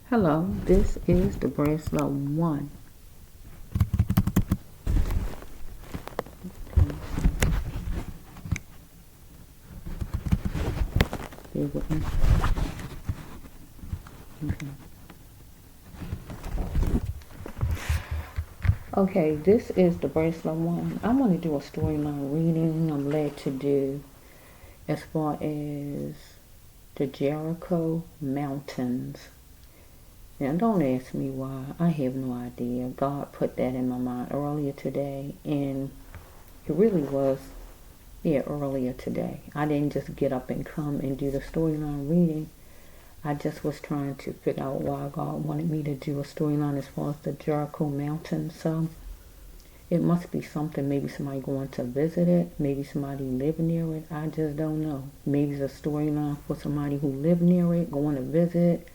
Hello, this is the Bracelet One. Bear with me. Okay, this is the Bracelet One. I want to do a storyline reading I'm led to do as far as the Jericho Mountains. Now, don't ask me why. I have no idea. God put that in my mind earlier today, and it really was, earlier today. I didn't just get up and come and do the storyline reading. I just was trying to figure out why God wanted me to do a storyline as far as the Jericho Mountains. So it must be something. Maybe somebody going to visit it. Maybe somebody live near it. I just don't know. Maybe it's a storyline for somebody who live near it, going to visit,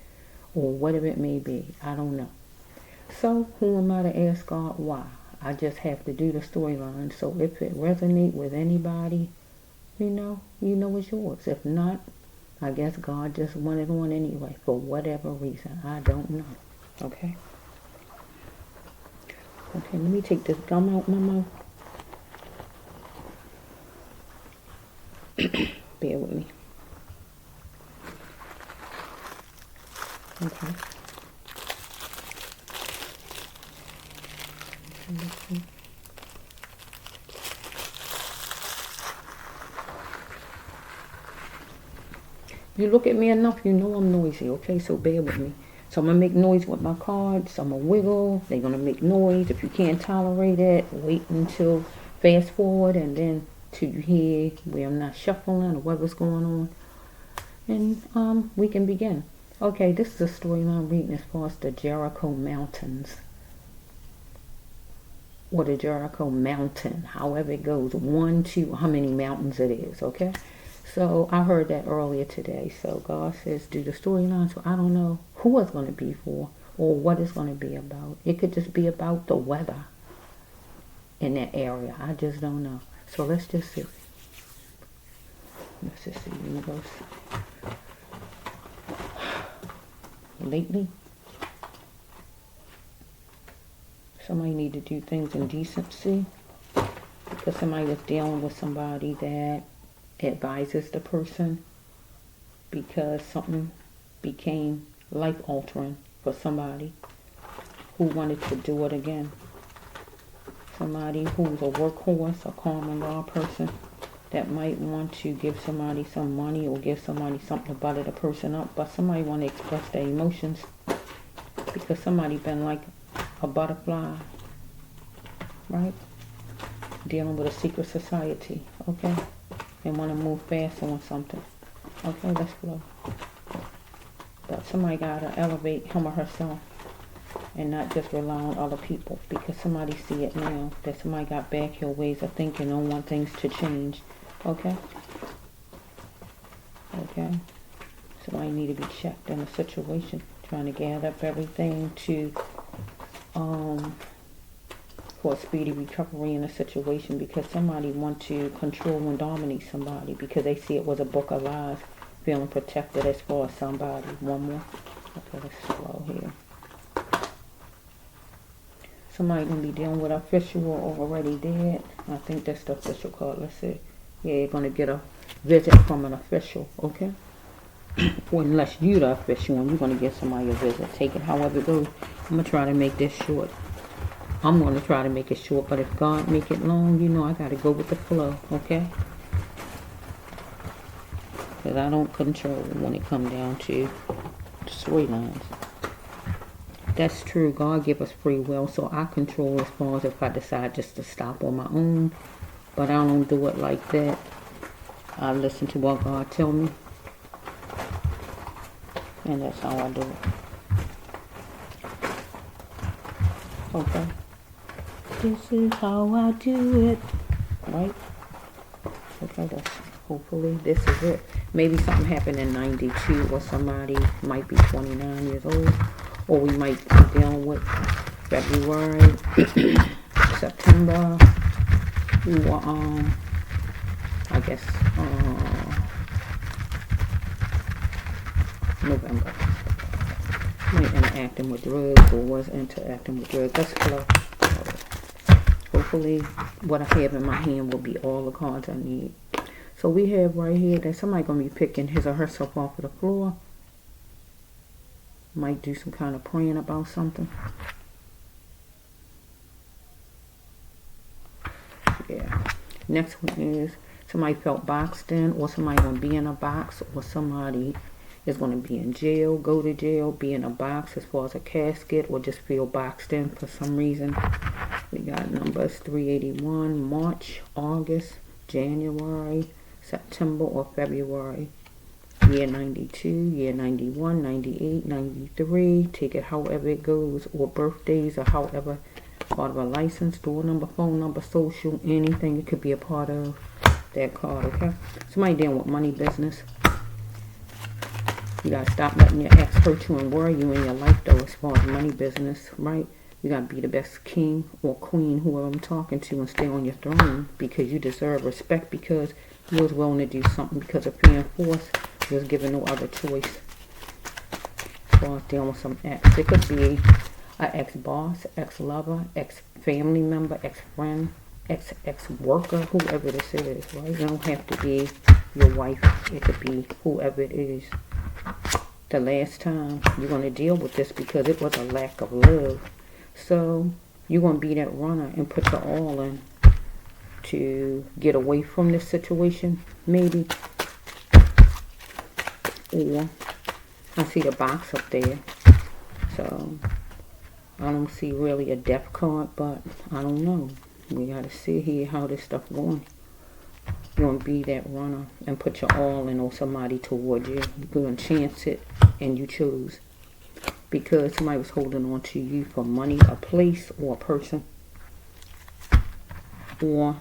or whatever it may be. I don't know. So who am I to ask God why? I just have to do the storyline. So if it resonates with anybody, you know it's yours. If not, I guess God just wanted on anyway, for whatever reason. I don't know. Okay? Okay, let me take this gum out my mouth. Bear with me. Okay. You look at me enough, you know I'm noisy, okay? So bear with me. So I'm going to make noise with my cards. I'm going to wiggle. They're going to make noise. If you can't tolerate it, wait until fast forward and then to hear where I'm not shuffling or whatever's going on. And we can begin. Okay, this is a storyline reading as far as the Jericho Mountains. Or the Jericho Mountain, however it goes. 1, 2, how many mountains it is, okay? So I heard that earlier today. So God says do the storyline. So I don't know who it's going to be for or what it's going to be about. It could just be about the weather in that area. I just don't know. So let's just see. Let's just see, universe. Lately, somebody need to do things in decency because somebody was dealing with somebody that advises the person because something became life-altering for somebody who wanted to do it again. Somebody who's a workhorse, a common law person that might want to give somebody some money or give somebody something to butter the person up, but somebody want to express their emotions because somebody been like a butterfly, right? Dealing with a secret society, okay? And want to move fast on something. Okay, let's flow. But somebody got to elevate him or herself and not just rely on other people because somebody see it now that somebody got backheel ways of thinking and want things to change. Okay? Okay? Somebody need to be checked in a situation, trying to gather up everything to for a speedy recovery in a situation because somebody want to control and dominate somebody because they see it was a book of lies, feeling protected as far as somebody. One more. Okay, let's slow here. Somebody gonna be dealing with official or already dead. I think that's the official card. Let's see. Yeah, you're gonna get a visit from an official, okay? Or unless you the official and you're gonna get somebody a visit. Take it however it goes. I'm gonna try to make this short. I'm going to try to make it short, but if God make it long, I got to go with the flow, okay? Because I don't control when it comes down to storylines. That's true. God give us free will, so I control as far as if I decide just to stop on my own. But I don't do it like that. I listen to what God tell me. And that's how I do it. Okay. This is how I do it, right? Okay, that's hopefully this is it. Maybe something happened in 92 or somebody might be 29 years old, or we might be dealing with February, September, or I guess November. Somebody interacting with drugs or was interacting with drugs. Let's flow. Hopefully what I have in my hand will be all the cards I need. So we have right here that somebody going to be picking his or herself off of the floor. Might do some kind of praying about something. Yeah. Next one is somebody felt boxed in, or somebody going to be in a box, or somebody is going to be in jail, go to jail, be in a box as far as a casket, or just feel boxed in for some reason. We got numbers 381, March, August, January, September, or February. Year 92, year 91, 98, 93. Take it however it goes, or birthdays, or however. Part of a license, door number, phone number, social, anything it could be a part of that card, okay? Somebody dealing with money business. You gotta stop letting your ex hurt you and worry you in your life, though, as far as money business, right? You gotta be the best king or queen, whoever I'm talking to, and stay on your throne, because you deserve respect, because you was willing to do something because of fear and force. You was given no other choice. As far as dealing with some ex, it could be an ex-boss, ex-lover, ex-family member, ex-friend, ex-worker, whoever this is, right? You don't have to be your wife. It could be whoever it is. The last time you're going to deal with this, because it was a lack of love. So you're going to be that runner and put your all in to get away from this situation, maybe. Or I see the box up there. So I don't see really a death card, but I don't know. We got to see here how this stuff going. You're going to be that runner and put your all in on somebody toward you. You're going to chance it, and you choose. Because somebody was holding on to you for money, a place, or a person. Or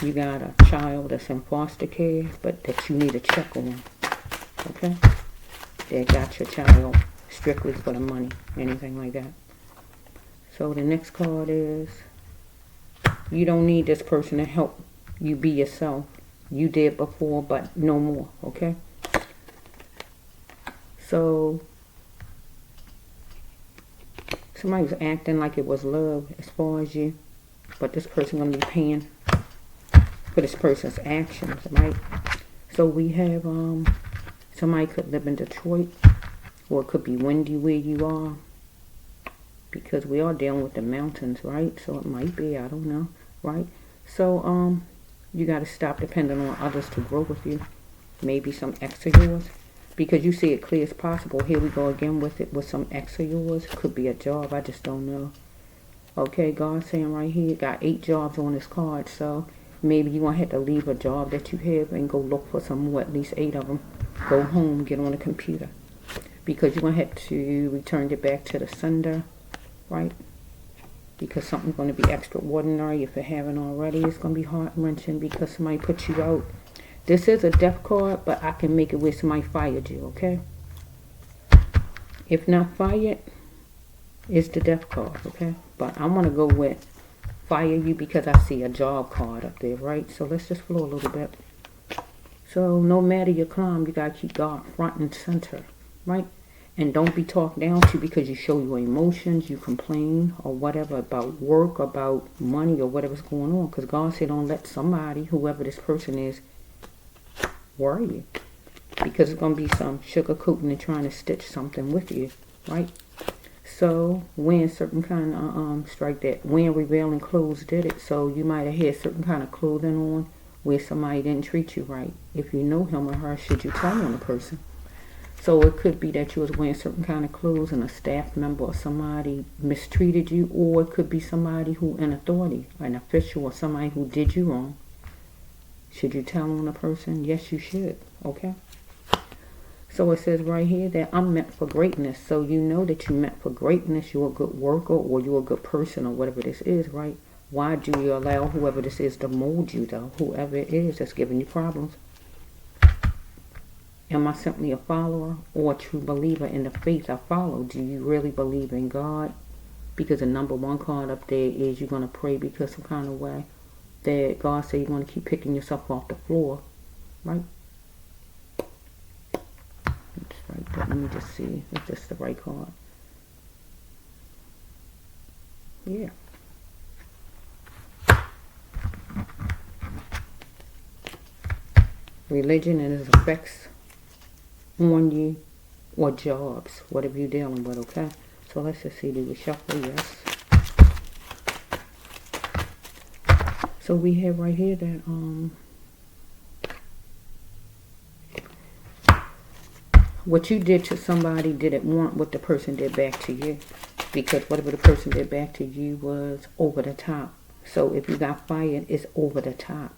you got a child that's in foster care, but that you need to check on. Okay? They got your child strictly for the money, anything like that. So the next card is, you don't need this person to help you be yourself. You did before, but no more, okay? So somebody was acting like it was love as far as you, but this person going to be paying for this person's actions, right? So we have somebody could live in Detroit, or it could be windy where you are, because we are dealing with the mountains, right? So it might be, I don't know, right? So you got to stop depending on others to grow with you. Maybe some ex of yours, because you see it clear as possible. Here we go again with it, with some ex of yours. Could be a job, I just don't know. Okay, God's saying right here, got 8 jobs on this card, so maybe you're going to have to leave a job that you have and go look for some more, at least 8 of them. Go home, get on the computer, because you're going to have to return it back to the sender, right? Because something's going to be extraordinary. If it haven't already, it's going to be heart-wrenching because somebody put you out. This is a death card, but I can make it where somebody fired you, okay? If not fired, it's the death card, okay? But I want to go with fire you because I see a job card up there, right? So let's just flow a little bit. So no matter your climb, you got to keep God front and center, right? And don't be talked down to because you show your emotions, you complain, or whatever about work, about money, or whatever's going on. Because God said don't let somebody, whoever this person is, worry you. Because it's going to be some sugarcoating and trying to stitch something with you, right? So when certain kind of, strike that, when revealing clothes did it. So you might have had certain kind of clothing on where somebody didn't treat you right. If you know him or her, should you tell on the person? So it could be that you was wearing certain kind of clothes and a staff member or somebody mistreated you, or it could be somebody who in authority, an official, or somebody who did you wrong. Should you tell on a person? Yes, you should, okay? So it says right here that I'm meant for greatness. So you know that you're meant for greatness. You're a good worker, or you're a good person, or whatever this is, right? Why do you allow whoever this is to mold you, though? Whoever it is that's giving you problems. Am I simply a follower or a true believer in the faith I follow? Do you really believe in God? Because the number 1 card up there is you're going to pray because some kind of way that God said you're going to keep picking yourself off the floor, right? Let's right, but let me just see if this is the right card. Yeah. Religion and its effects on you, or jobs, whatever you're dealing with, okay? So let's just see, do we shuffle? Yes. So we have right here that what you did to somebody didn't want what the person did back to you, because whatever the person did back to you was over the top. So if you got fired, it's over the top,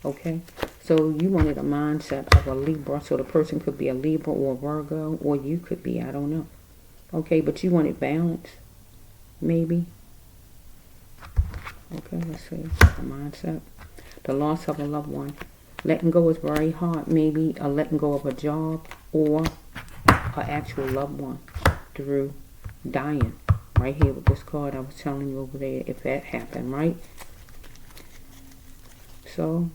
okay? So you wanted a mindset of a Libra, so the person could be a Libra or a Virgo, or you could be, I don't know, okay? But you wanted balance, maybe. Okay, let's see, the mindset. The loss of a loved one. Letting go is very hard, maybe a letting go of a job or an actual loved one through dying. Right here with this card I was telling you over there, if that happened, right? So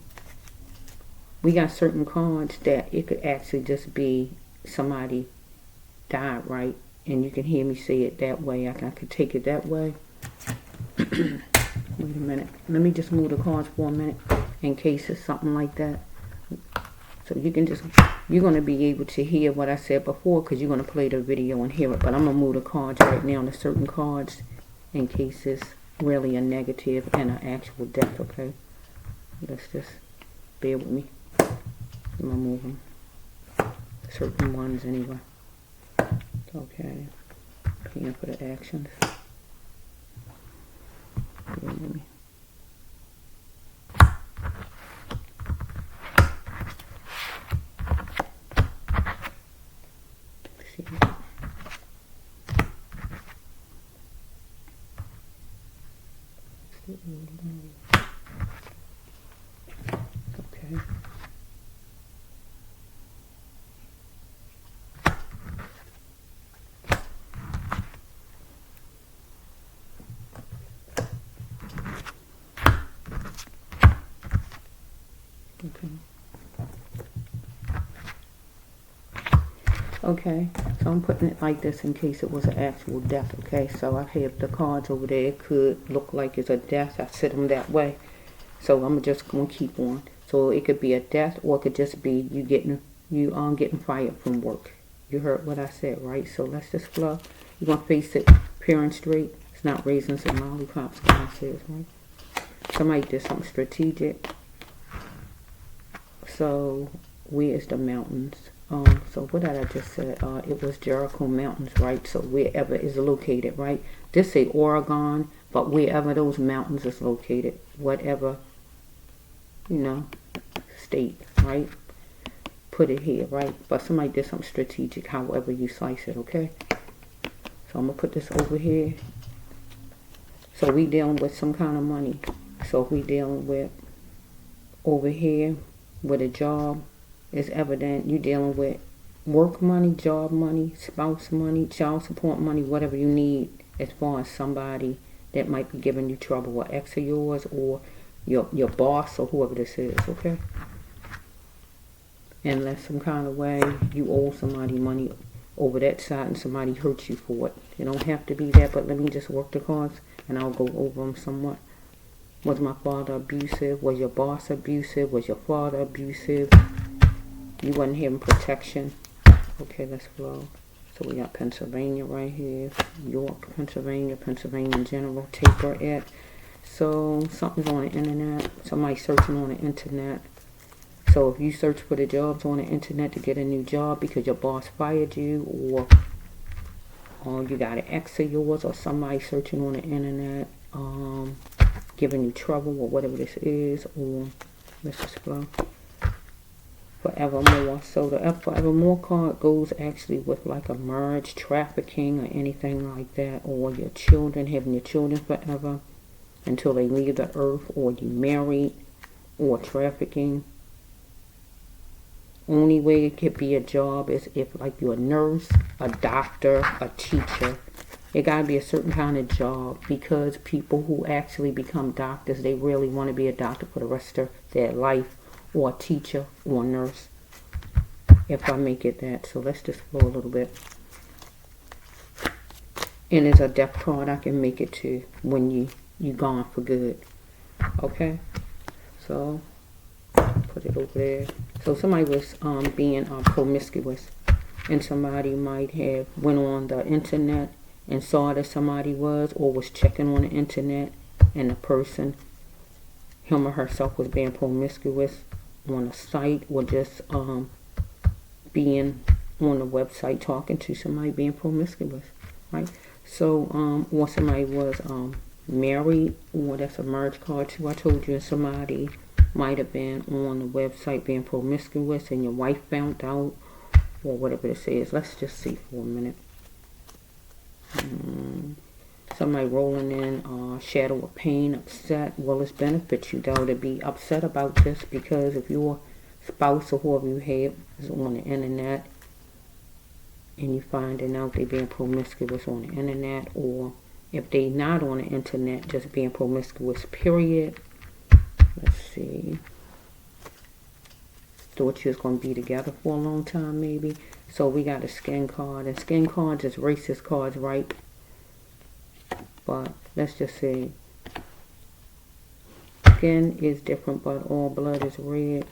we got certain cards that it could actually just be somebody died, right? And you can hear me say it that way. I could take it that way. Wait a minute. Let me just move the cards for a minute in case it's something like that. So you can just, you're going to be able to hear what I said before because you're going to play the video and hear it. But I'm going to move the cards right now to certain cards in case it's really a negative and an actual death, okay? Let's just bear with me. I'm going to move them. Certain ones anyway. Okay. Paying for the actions. Bear with me. Okay. Okay, so I'm putting it like this in case it was an actual death, okay? So I have the cards over there. It could look like it's a death. I set them that way. So I'm just going to keep on. So it could be a death or it could just be you getting fired from work. You heard what I said, right? So let's just flow. You're going to face it peering straight. It's not raisins and lollipops, God says, right? Somebody did something strategic. So where is the mountains? So what did I just say? It was Jericho mountains, right? So wherever is located, right? This say Oregon, but wherever those mountains is located, whatever, state, right? Put it here, right? But somebody did something strategic, however you slice it, okay? So I'm gonna put this over here. So we dealing with some kind of money. So if we dealing with over here with a job, it's evident you dealing with work money, job money, spouse money, child support money, whatever you need as far as somebody that might be giving you trouble, or ex of yours, or your boss, or whoever this is, okay? Unless some kind of way you owe somebody money over that side and somebody hurt you for it. It don't have to be that, but let me just work the cards and I'll go over them somewhat. Was my father abusive? Was your boss abusive? Was your father abusive? You wasn't having protection. Okay, let's flow. So we got Pennsylvania right here. York, Pennsylvania in general. Taper it. So something's on the internet. Somebody searching on the internet. So if you search for the jobs on the internet to get a new job because your boss fired you, or you got an ex of yours, or somebody searching on the internet, giving you trouble, or whatever this is, or let's just flow. Forevermore. So the forevermore card goes actually with like a marriage, trafficking, or anything like that, or your children, having your children forever until they leave the earth, or you married, or trafficking. Only way it could be a job is if like you're a nurse, a doctor, a teacher. It gotta be a certain kind of job, because people who actually become doctors, they really want to be a doctor for the rest of their life, or a teacher, or a nurse. if I make it that. So let's just flow a little bit. And it's a death card I can make it to when you gone for good. Okay? So put it over there. So somebody was being promiscuous, and somebody might have went on the internet and saw that somebody was, or was checking on the internet, and the person, him or herself, was being promiscuous on a site, or just being on the website talking to somebody being promiscuous, right? So or somebody was married, or that's a marriage card too. I told you somebody might have been on the website being promiscuous and your wife found out, or whatever this is. Let's just see for a minute. Somebody rolling in shadow of pain, upset. Well, it benefits you though to be upset about this, because if your spouse or whoever you have is on the internet and you finding out they being promiscuous on the internet, or if they not on the internet, just being promiscuous, period. Let's see. Thought you was going to be together for a long time, maybe. So we got a skin card. And skin cards is racist cards, right? But let's just say skin is different, but all blood is red.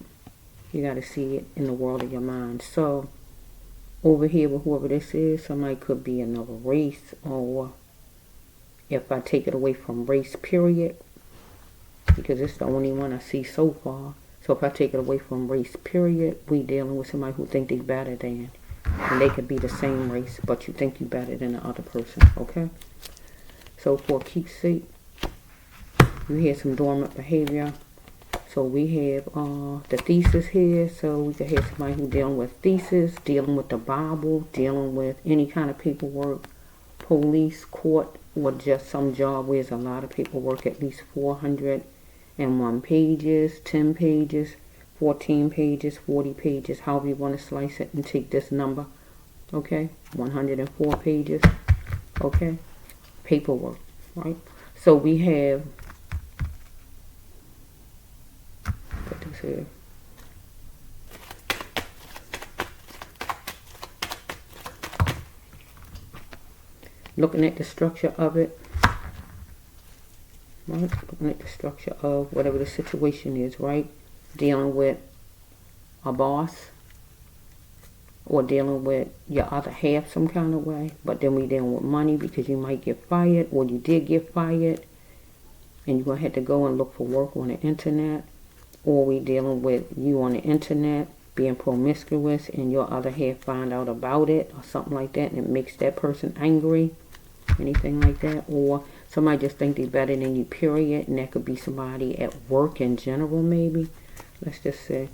You got to see it in the world of your mind. So over here with whoever this is, somebody could be another race, or if I take it away from race, period, because it's the only one I see so far. So if I take it away from race, period, we dealing with somebody who think they better than. And they could be the same race, but you think you better than the other person, okay? So for keepsake, you have some dormant behavior. So we have the thesis here. So we could have somebody who dealing with thesis, dealing with the Bible, dealing with any kind of paperwork, police, court, or just some job where there's a lot of paperwork, at least 401 pages, 10 pages, 14 pages, 40 pages, however you want to slice it, and take this number, okay? 104 pages, okay? Paperwork, right? So we have, put this here. Looking at the structure of it, right? Looking at the structure of whatever the situation is, right? Dealing with a boss, or dealing with your other half some kind of way. But then we dealing with money, because you might get fired, or you did get fired, and you're going to have to go and look for work on the internet. Or we dealing with you on the internet being promiscuous, and your other half find out about it, or something like that, and it makes that person angry. Anything like that. Or somebody just think they better than you, period. And that could be somebody at work in general, maybe. Let's just say.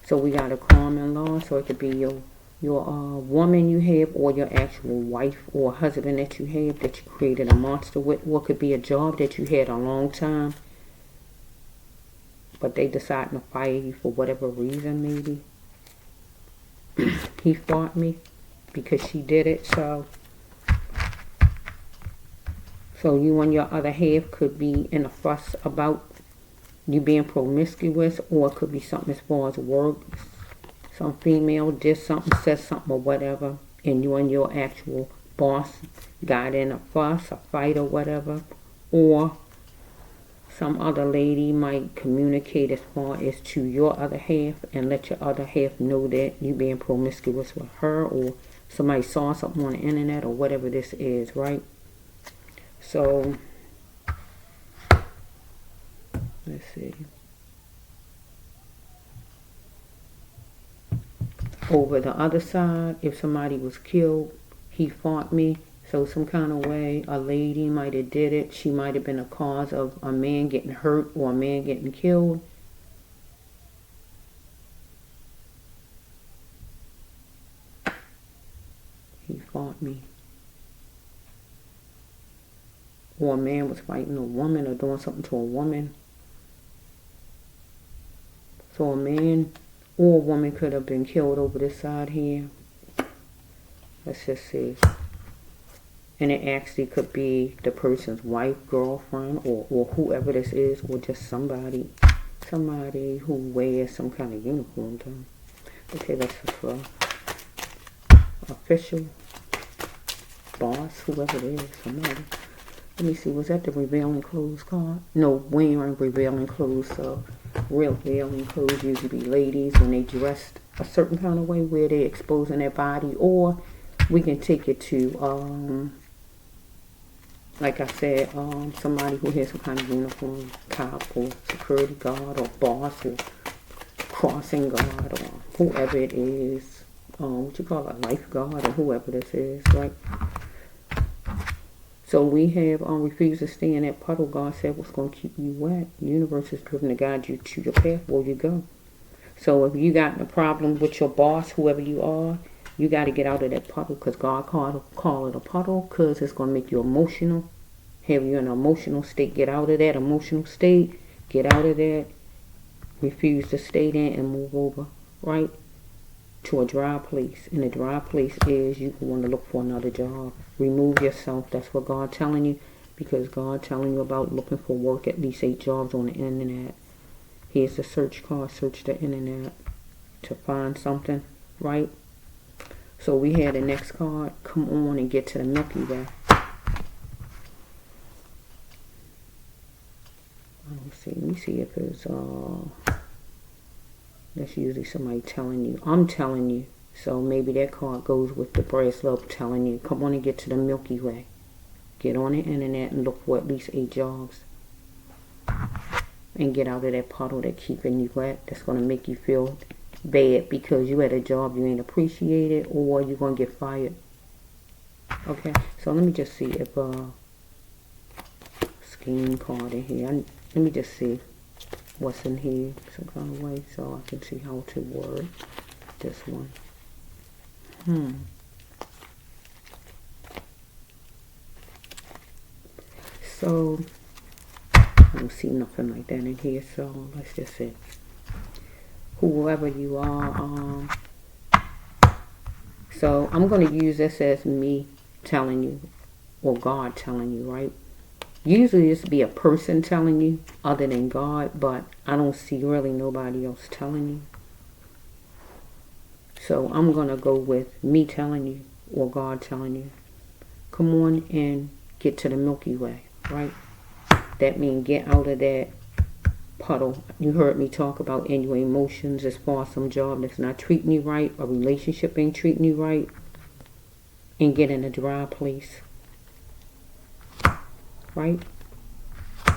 So we got a common law. So it could be your woman you have, or your actual wife or husband that you have, that you created a monster with. Or it could be a job that you had a long time, but they decided to fire you for whatever reason, maybe. He fought me because she did it. So you and your other half could be in a fuss about you being promiscuous, or it could be something as far as work. Some female did something, said something, or whatever, and you and your actual boss got in a fuss, a fight, or whatever. Or some other lady might communicate as far as to your other half and let your other half know that you being promiscuous with her, or somebody saw something on the internet, or whatever this is, right? So let's see. Over the other side, if somebody was killed, he fought me. So some kind of way, a lady might have did it. She might have been a cause of a man getting hurt, or a man getting killed. He fought me. Or a man was fighting a woman, or doing something to a woman. So a man or a woman could have been killed over this side here. Let's just see. And it actually could be the person's wife, girlfriend, or whoever this is, or just somebody who wears some kind of uniform though. Okay, let's just roll. official, boss, whoever it is, somebody. Let me see, was that the revealing clothes card? No, wearing revealing clothes. So revealing clothes usually be ladies when they dressed a certain kind of way where they're exposing their body. Or we can take it to, like I said, somebody who has some kind of uniform, cop or security guard or boss or crossing guard or whoever it is. What you call it, lifeguard or whoever this is, right? So we have refused to stay in that puddle. God said what's going to keep you wet. The universe is driven to guide you to the path where you go. So if you got a problem with your boss, whoever you are, you got to get out of that puddle, because God call it a puddle, because it's going to make you emotional, have you in an emotional state. Get out of that emotional state. Get out of that. Refuse to stay there and move over, right, to a dry place. And a dry place is you want to look for another job. Remove yourself. That's what God telling you, because God telling you about looking for work, at least 8 jobs on the internet. Here's the search card. Search the internet to find something, right? So we had the next card. Come on and get to the Milky Way. Let me see if it's that's usually somebody telling you. I'm telling you. So maybe that card goes with the brass love telling you, come on and get to the Milky Way. Get on the internet and look for at least 8 jobs. And get out of that puddle that's keeping you wet. That's going to make you feel bad because you had a job you ain't appreciated, or you're going to get fired. Okay, so let me just see if scheme card in here. Let me just see what's in here some kind of way so I can see how to word this one. So I don't see nothing like that in here, so let's just say whoever you are, so I'm going to use this as me telling you, or God telling you, right? Usually this be a person telling you other than God, but I don't see really nobody else telling you. So I'm going to go with me telling you, or God telling you, come on and get to the Milky Way, right? That means get out of that puddle. You heard me talk about in your emotions as far as some job that's not treating you right, a relationship ain't treating you right, and get in a dry place, right?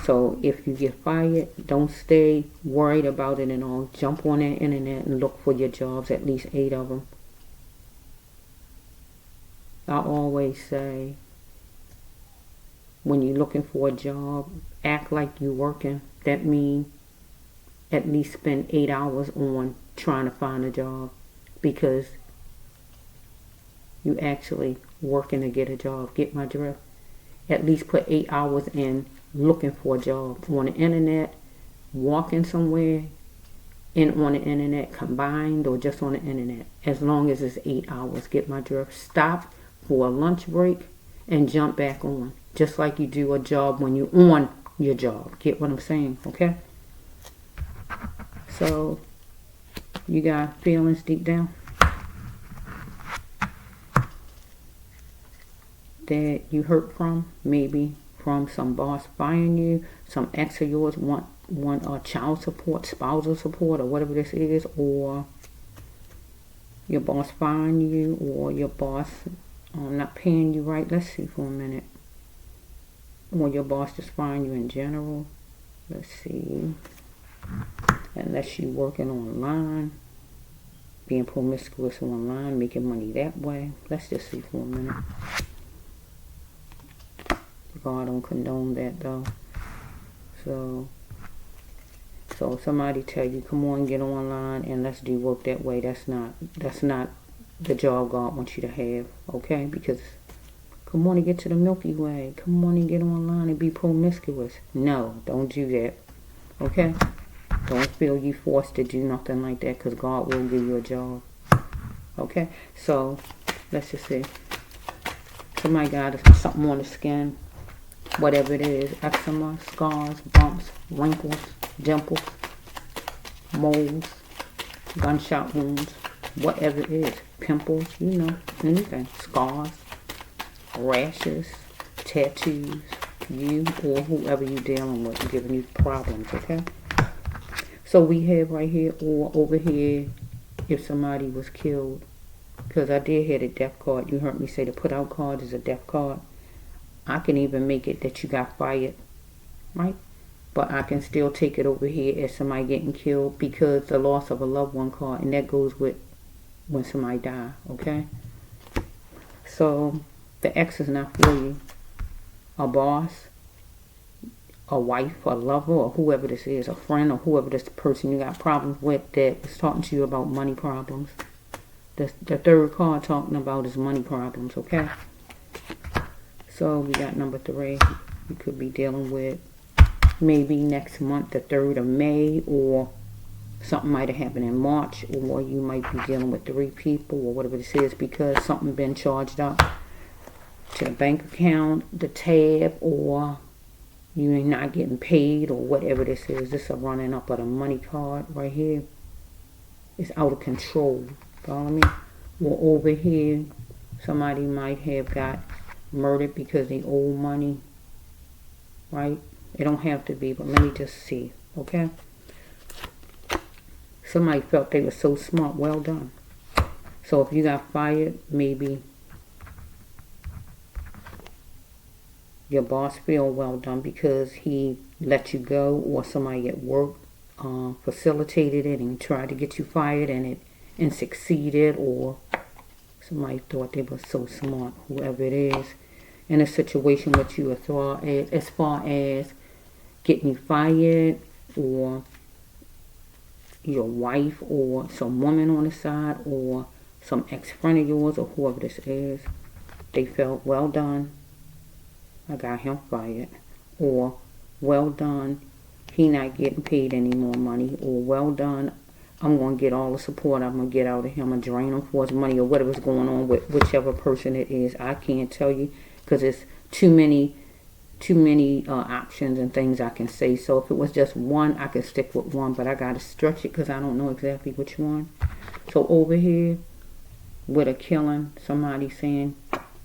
So if you get fired, don't stay worried about it and all. Jump on that internet and look for your jobs, at least 8 of them. I always say, when you're looking for a job, act like you're working. That means at least spend 8 hours on trying to find a job, because you actually working to get a job. Get my drift? At least put 8 hours in looking for a job on the internet, walking somewhere, and on the internet combined, or just on the internet. As long as it's 8 hours. Get my drift? Stop for a lunch break and jump back on, just like you do a job when you're on your job. Get what I'm saying? Okay, so you got feelings deep down that you hurt from, maybe from some boss firing you, some ex of yours want child support, spousal support, or whatever this is, or your boss firing you, or your boss not paying you right. Let's see for a minute. Or your boss just firing you in general. Let's see. Unless you're working online, being promiscuous online, making money that way. Let's just see for a minute. God don't condone that though. So somebody tell you, come on, get online and let's do work that way. That's not the job God wants you to have, okay? Because come on and get to the Milky Way. Come on and get online and be promiscuous. No, don't do that, okay? Don't feel you forced to do nothing like that, because God will give you a job, okay? So let's just see. Somebody got something on the skin, whatever it is, eczema, scars, bumps, wrinkles, dimples, moles, gunshot wounds, whatever it is. pimples, anything, scars, rashes, tattoos, you or whoever you're dealing with giving you problems, okay? So we have right here, or over here, if somebody was killed, because I did have a death card. You heard me say the put out card is a death card. I can even make it that you got fired, right? But I can still take it over here as somebody getting killed because the loss of a loved one card, and that goes with when somebody die, okay? So the X is not for you. A boss, a wife, a lover, or whoever this is, a friend, or whoever this person you got problems with that is talking to you about money problems. The third card talking about is money problems, okay? So we got number 3. You could be dealing with maybe next month, the 3rd of May, or something might have happened in March, or you might be dealing with 3 people, or whatever this is, because something been charged up to the bank account, the tab, or you're not getting paid, or whatever this is. This is a running up of the money card right here. It's out of control. Follow me? Or over here, somebody might have got murdered because they owe money, right? It don't have to be, but let me just see, okay? Somebody felt they were so smart. Well done. So if you got fired, maybe your boss feel well done because he let you go, or somebody at work facilitated it and tried to get you fired and succeeded, or somebody thought they were so smart, whoever it is, in a situation with you as far as getting you fired, or your wife, or some woman on the side, or some ex-friend of yours, or whoever this is. They felt, well done, I got him fired, or well done, he not getting paid any more money, or well done, I'm going to get all the support I'm going to get out of him and drain him for his money, or whatever's going on with whichever person it is. I can't tell you because it's too many options and things I can say. So if it was just one, I could stick with one, but I got to stretch it because I don't know exactly which one. So over here with a killing, somebody saying,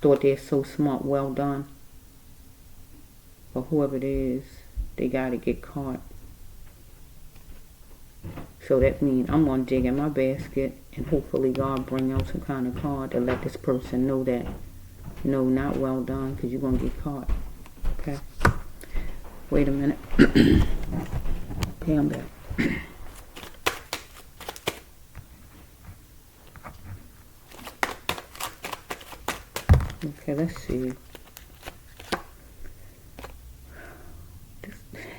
thought they're so smart, well done. But whoever it is, they got to get caught. So that means I'm going to dig in my basket and hopefully God bring out some kind of card to let this person know that, not well done, because you're going to get caught. Okay? Wait a minute. Okay, I'm back. Okay, let's see.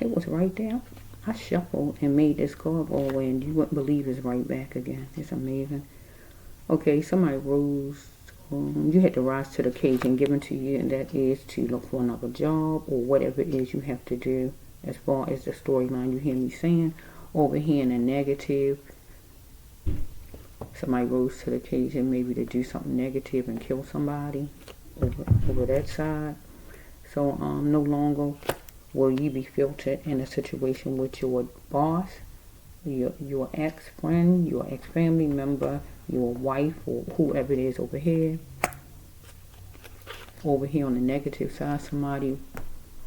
It was right there. I shuffled and made this card all the way, and you wouldn't believe it's right back again. It's amazing. Okay, somebody rose. You had to rise to the occasion given to you, and that is to look for another job or whatever it is you have to do as far as the storyline you hear me saying. Over here in the negative, somebody rose to the occasion maybe to do something negative and kill somebody over that side. So no longer will you be filtered in a situation with your boss, your ex-friend, your ex-family member, your wife, or whoever it is over here. Over here on the negative side, somebody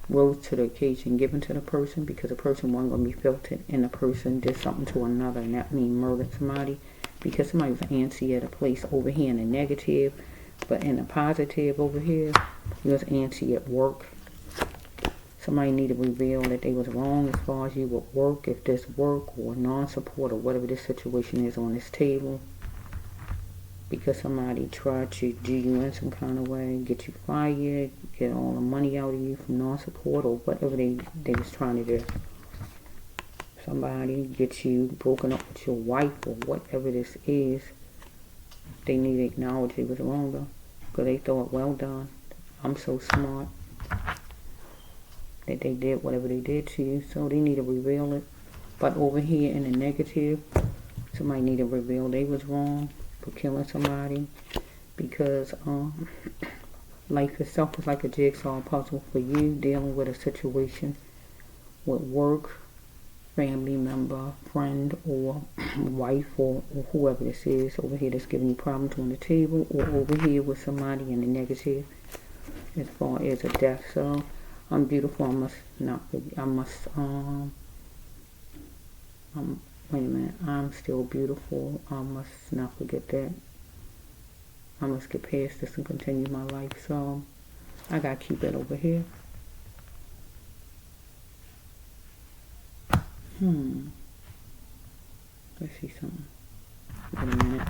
rose to the occasion given to the person because the person wasn't going to be filtered, and the person did something to another, and that means murdered somebody because somebody was antsy at a place over here in the negative. But in the positive over here, you was antsy at work. Somebody need to reveal that they was wrong as far as you would work, if this work or non-support or whatever this situation is on this table. Because somebody tried to do you in some kind of way, get you fired, get all the money out of you from non-support or whatever they was trying to do. Somebody get you broken up with your wife or whatever this is. They need to acknowledge they was wrong though. Because they thought, well done, I'm so smart. That they did whatever they did to you, so they need to reveal it. But over here in the negative, somebody need to reveal they was wrong for killing somebody, because life itself is like a jigsaw puzzle for you, dealing with a situation with work, family member, friend, or wife, or whoever this is over here that's giving you problems on the table, or over here with somebody in the negative as far as a death. So I'm beautiful. I must not. I must. Wait a minute. I'm still beautiful. I must not forget that. I must get past this and continue my life. So I gotta keep it over here. Let's see something. Wait a minute.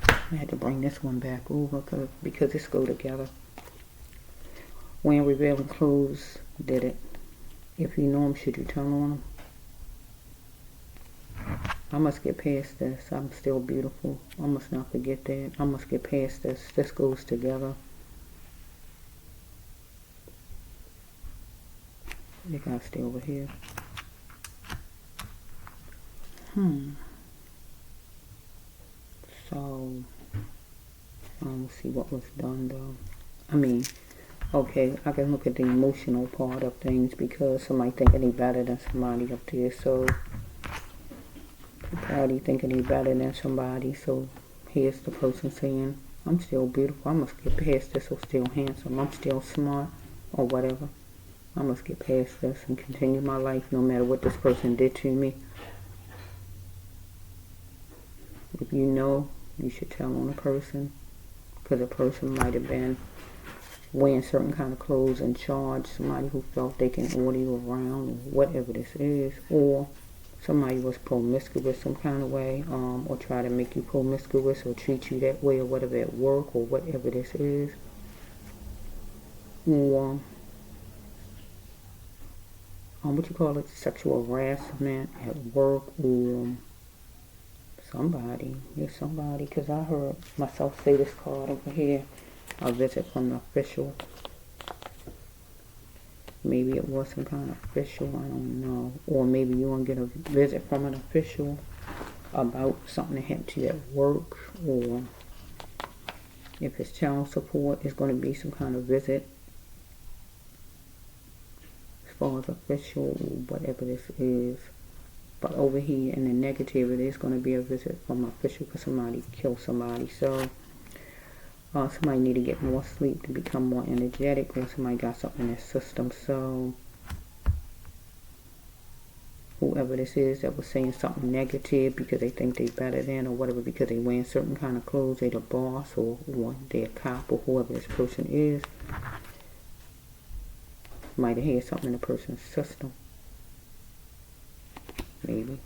I had to bring this one back over because this go together. Wearing revealing clothes did it. If you know them, should you turn on them? I must get past this. I'm still beautiful. I must not forget that. I must get past this. This goes together. They gotta stay over here. So, let's see what was done though. I mean, okay, I can look at the emotional part of things because somebody thinking they better than somebody up there. So, people already thinking they better than somebody. So, here's the person saying, I'm still beautiful. I must get past this. I'm still handsome. I'm still smart or whatever. I must get past this and continue my life no matter what this person did to me. If you know, you should tell on a person, because a person might have been wearing certain kind of clothes and charged somebody who felt they can order you around, or whatever this is, or somebody was promiscuous some kind of way, or try to make you promiscuous or treat you that way or whatever at work or whatever this is, or what you call it, sexual harassment at work, or somebody, because I heard myself say this card over here, a visit from the official. Maybe it was some kind of official, I don't know. Or maybe you want to get a visit from an official about something that happened to you at work, or if it's child support, it's going to be some kind of visit as far as official, whatever this is. But over here in the negative, it is going to be a visit from an official because somebody killed somebody. So somebody need to get more sleep to become more energetic, or somebody got something in their system. So whoever this is that was saying something negative because they think they better than or whatever, because they wearing certain kind of clothes, they the boss or they're a cop or whoever this person is, might have had something in the person's system. Maybe.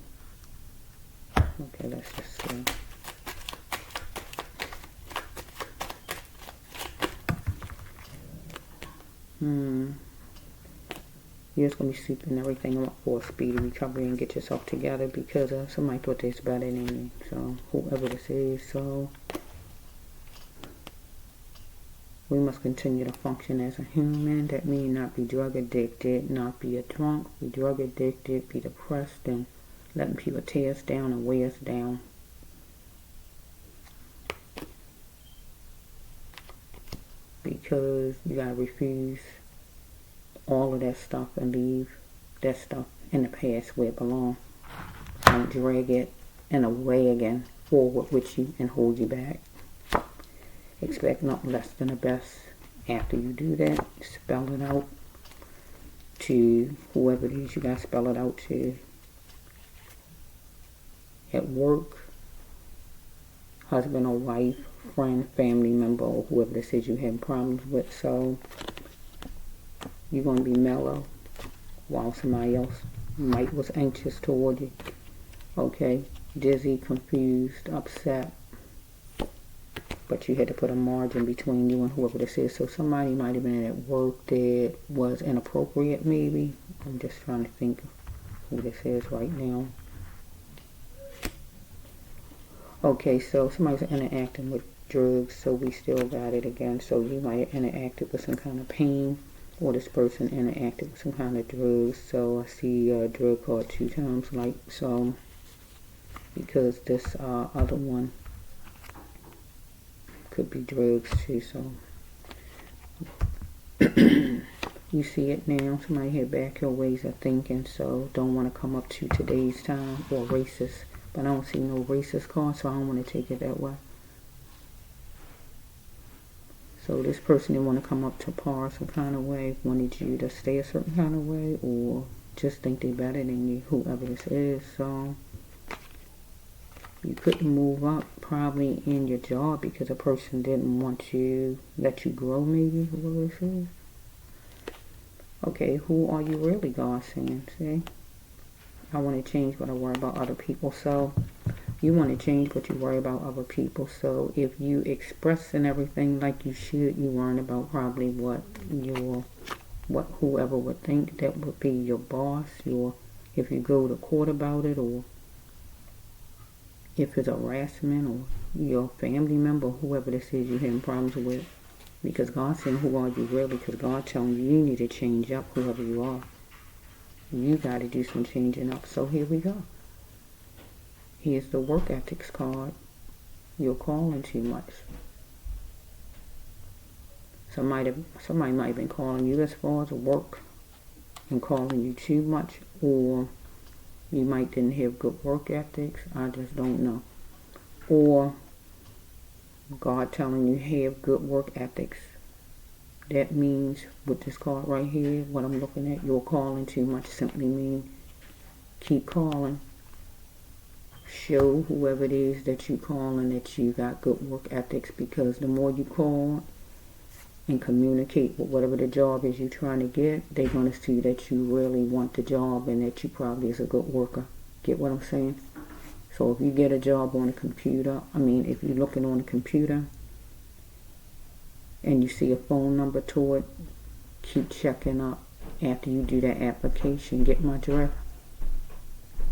Okay, let's just see. You're just going to be sweeping everything up for a speedy recovery and get yourself together because somebody thought they's better than you. So, whoever this is, so we must continue to function as a human. That means not be drug addicted, not be a drunk, be drug addicted, be depressed, and letting people tear us down and weigh us down. Because you gotta refuse all of that stuff and leave that stuff in the past where it belongs. Don't drag it in a way again forward with you and hold you back. Expect nothing less than the best. After you do that, spell it out to whoever it is you gotta spell it out to. At work, husband or wife, friend, family member, or whoever this is you have problems with. So you're going to be mellow while somebody else might was anxious toward you. Okay, dizzy, confused, upset. But you had to put a margin between you and whoever this is. So somebody might have been at work that was inappropriate maybe. I'm just trying to think of who this is right now. Okay, so somebody's interacting with drugs, so we still got it again. So you might have interacted with some kind of pain, or this person interacted with some kind of drugs. So I see drug card 2 times, like so, because this other one could be drugs too. So You see it now. Somebody had back your ways of thinking, so don't want to come up to today's time or racist. But I don't see no racist card, so I don't want to take it that way. So this person didn't want to come up to par some kind of way, wanted you to stay a certain kind of way, or just think they better than you, whoever this is. So you couldn't move up probably in your job because a person didn't want to let you grow, maybe, whoever this is. Okay, who are you really, God saying? See? I want to change, but I worry about other people. So you want to change, but you worry about other people. So if you express and everything like you should, you worry about probably what whoever would think. That would be your boss, if you go to court about it, or if it's harassment, or your family member, whoever this is you're having problems with. Because God's saying, who are you really? Because God's telling you, you need to change up, whoever you are. You got to do some changing up. So here we go. Here's the work ethics card. You're calling too much. Somebody might have been calling you as far as work and calling you too much, or you might didn't have good work ethics. I just don't know. Or God telling you have good work ethics. That means with this card right here, what I'm looking at, you're calling too much simply means keep calling. Show whoever it is that you calling that you got good work ethics, because the more you call and communicate with whatever the job is you're trying to get, they're going to see that you really want the job and that you probably is a good worker. Get what I'm saying? So if you get a job on a computer, if you're looking on a computer and you see a phone number to it, keep checking up after you do that application. Get my drift?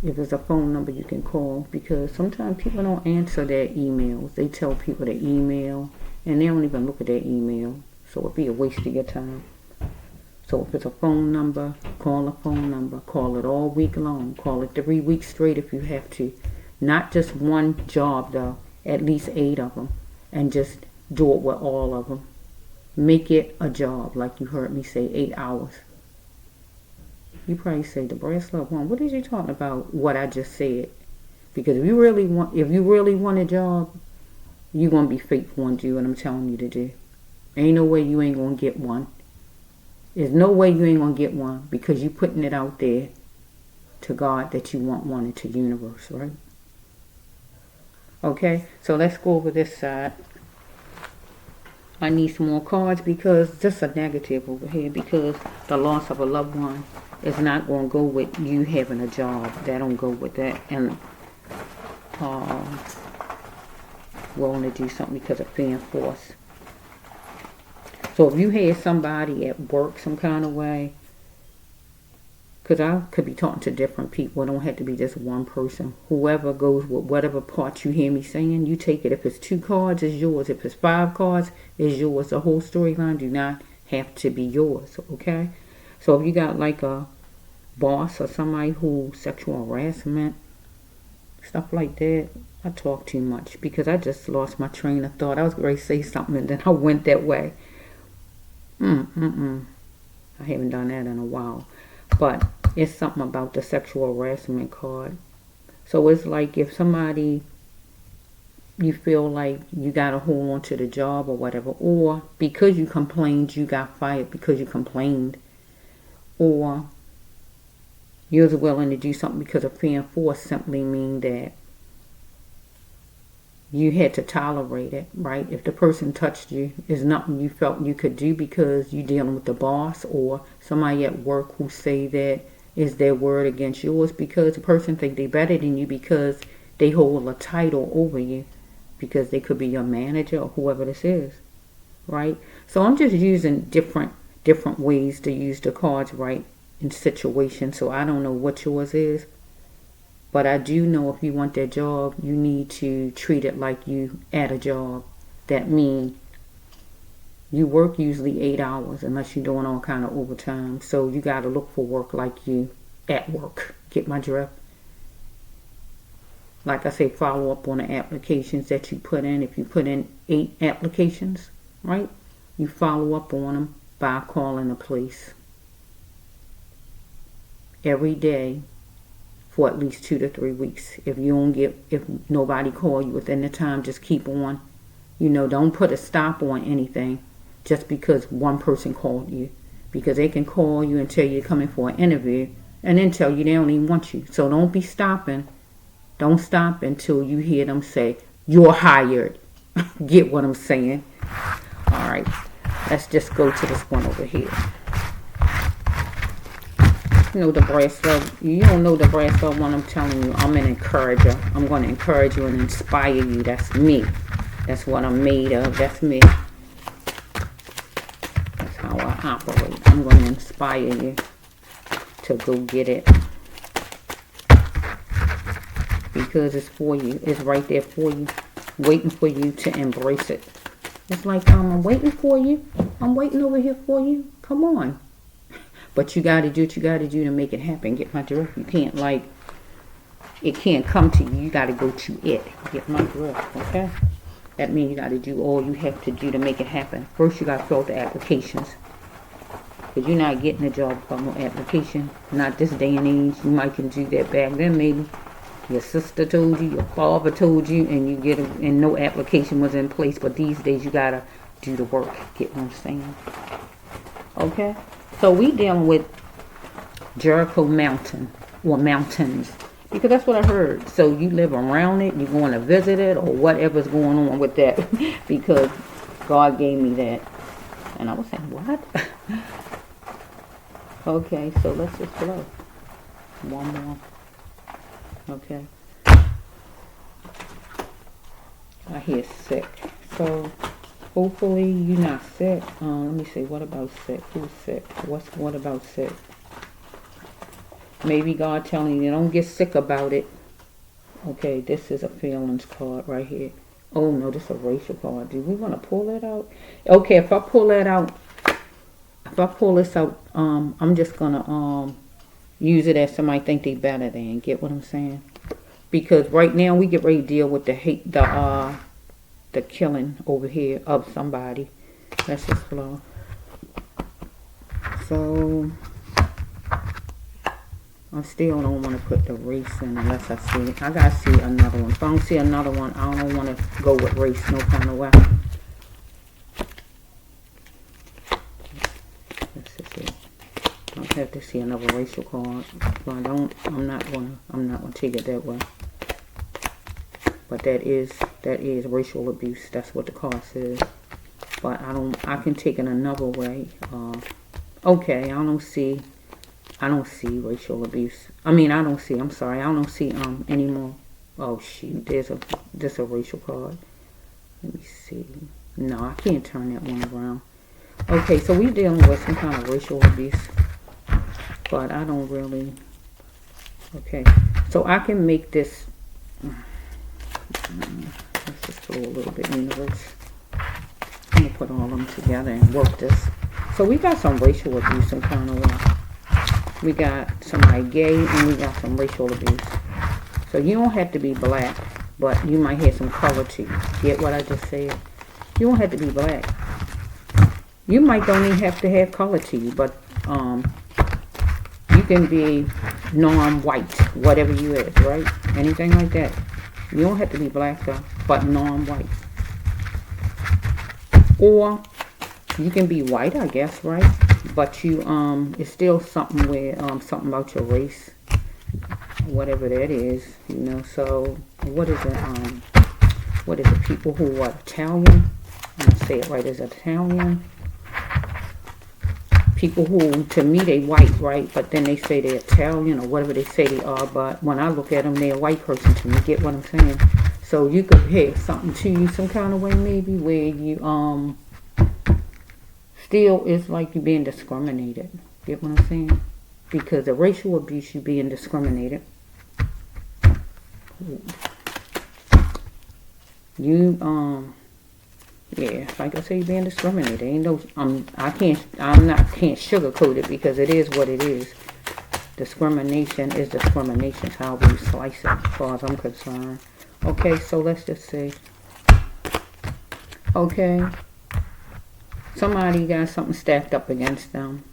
If there's a phone number you can call, because sometimes people don't answer their emails. They tell people to email and they don't even look at their email. So it'd be a waste of your time. So if it's a phone number, call a phone number. Call it all week long. Call it 3 weeks straight if you have to. Not just one job though, at least 8 of them. And just do it with all of them. Make it a job, like you heard me say, 8 hours. You probably say, the brass love one, what is you talking about? What I just said. Because if you really want a job, you're going to be faithful and do what I'm telling you to do. Ain't no way you ain't going to get one. There's no way you ain't going to get one, because you're putting it out there to God that you want one into the universe, right? Okay, so let's go over this side. I need some more cards because just a negative over here, because the loss of a loved one is not going to go with you having a job. That don't go with that. And willing to do something because of fear and force. So if you had somebody at work some kind of way, because I could be talking to different people. It don't have to be just one person. Whoever goes with whatever part you hear me saying, you take it. If it's 2 cards, it's yours. If it's 5 cards, it's yours. The whole storyline do not have to be yours, okay? So if you got like a boss or somebody who sexual harassment, stuff like that, I talk too much because I just lost my train of thought. I was going to say something and then I went that way. I haven't done that in a while. But it's something about the sexual harassment card. So it's like if somebody, you feel like you got to hold on to the job or whatever, or because you complained, you got fired because you complained, or you're willing to do something because of fear and force, simply mean that you had to tolerate it, right? If the person touched you, there's nothing you felt you could do because you're dealing with the boss or somebody at work who say that is their word against yours, because the person think they better than you because they hold a title over you, because they could be your manager or whoever this is, right? So I'm just using different ways to use the cards, right, in situations. So I don't know what yours is. But I do know if you want that job, you need to treat it like you at a job. That means you work usually 8 hours unless you're doing all kind of overtime. So you got to look for work like you at work. Get my drift? Like I say, follow up on the applications that you put in. If you put in 8 applications, right, you follow up on them by calling the police. every day for at least 2 to 3 weeks. If nobody call you within the time, just keep on. Don't put a stop on anything just because one person called you. Because they can call you and tell you you're coming for an interview and then tell you they don't even want you. So don't be stopping. Don't stop until you hear them say, you're hired. Get what I'm saying? All right. Let's just go to this one over here. The bracelet. You don't know the bracelet one. I'm telling you, I'm an encourager. I'm going to encourage you and inspire you. That's me. That's what I'm made of. That's me. That's how I operate. I'm going to inspire you to go get it. Because it's for you. It's right there for you. Waiting for you to embrace it. It's like, I'm waiting for you. I'm waiting over here for you. Come on. But you got to do what you got to do to make it happen. Get my drift. You can't, it can't come to you. You got to go to it. Get my drift, okay? That means you got to do all you have to do to make it happen. First, you got to fill out the applications. Because you're not getting a job without no application. Not this day and age. You might can do that back then, maybe. Your sister told you, your father told you, and no application was in place. But these days, you got to do the work. Get what I'm saying? Okay? So we dealing with Jericho Mountain or mountains because that's what I heard. So you live around it, you're going to visit it or whatever's going on with that because God gave me that. And I was saying, what? Okay, so let's just flow. One more. Okay. I hear sick. So hopefully you're not sick. Let me see. What about sick? Who's sick? What about sick? Maybe God telling you don't get sick about it. Okay, this is a feelings card right here. Oh no, this is a racial card. Do we want to pull that out? Okay, if I pull this out, I'm just gonna use it as somebody think they better than. Get what I'm saying? Because right now we get ready to deal with the hate, the killing over here of somebody. Let's just flow. So I still don't want to put the race in unless I see it. I gotta see another one. If I don't see another one, I don't want to go with race no kind of way. Let's just see. I don't have to see another racial card. But I'm not gonna take it that way. But that is racial abuse. That's what the card says. But I can take it another way. Okay, I don't see racial abuse. I don't see anymore. Oh shoot, there's a racial card. Let me see. No, I can't turn that one around. Okay, so we're dealing with some kind of racial abuse. But I don't really. Okay, so I can make this. Let's just throw a little bit in the universe. I'm going to put all of them together and work this. So we got some racial abuse in kind of way. We got somebody gay and we got some racial abuse. So you don't have to be black, but you might have some color to you. Get what I just said? You don't have to be black. You might don't even have to have color to you, but you can be non-white, whatever you is, right? Anything like that. You don't have to be black though, but non-white. Or you can be white, I guess, right? But you it's still something where something about your race, whatever that is, So what is it? People who are Italian. I'm gonna say it right as Italian. People who, to me, they white, right? But then they say they're Italian or whatever they say they are. But when I look at them, they're a white person to me. Get what I'm saying? So you could have something to you some kind of way, maybe, where you still it's like you're being discriminated. Get what I'm saying? Because the racial abuse, you're being discriminated. Yeah, like I say, you're being discriminated. Ain't no, I can't sugarcoat it because it is what it is. Discrimination is discrimination, however you slice it, as far as I'm concerned. Okay, so let's just say, okay, somebody got something stacked up against them.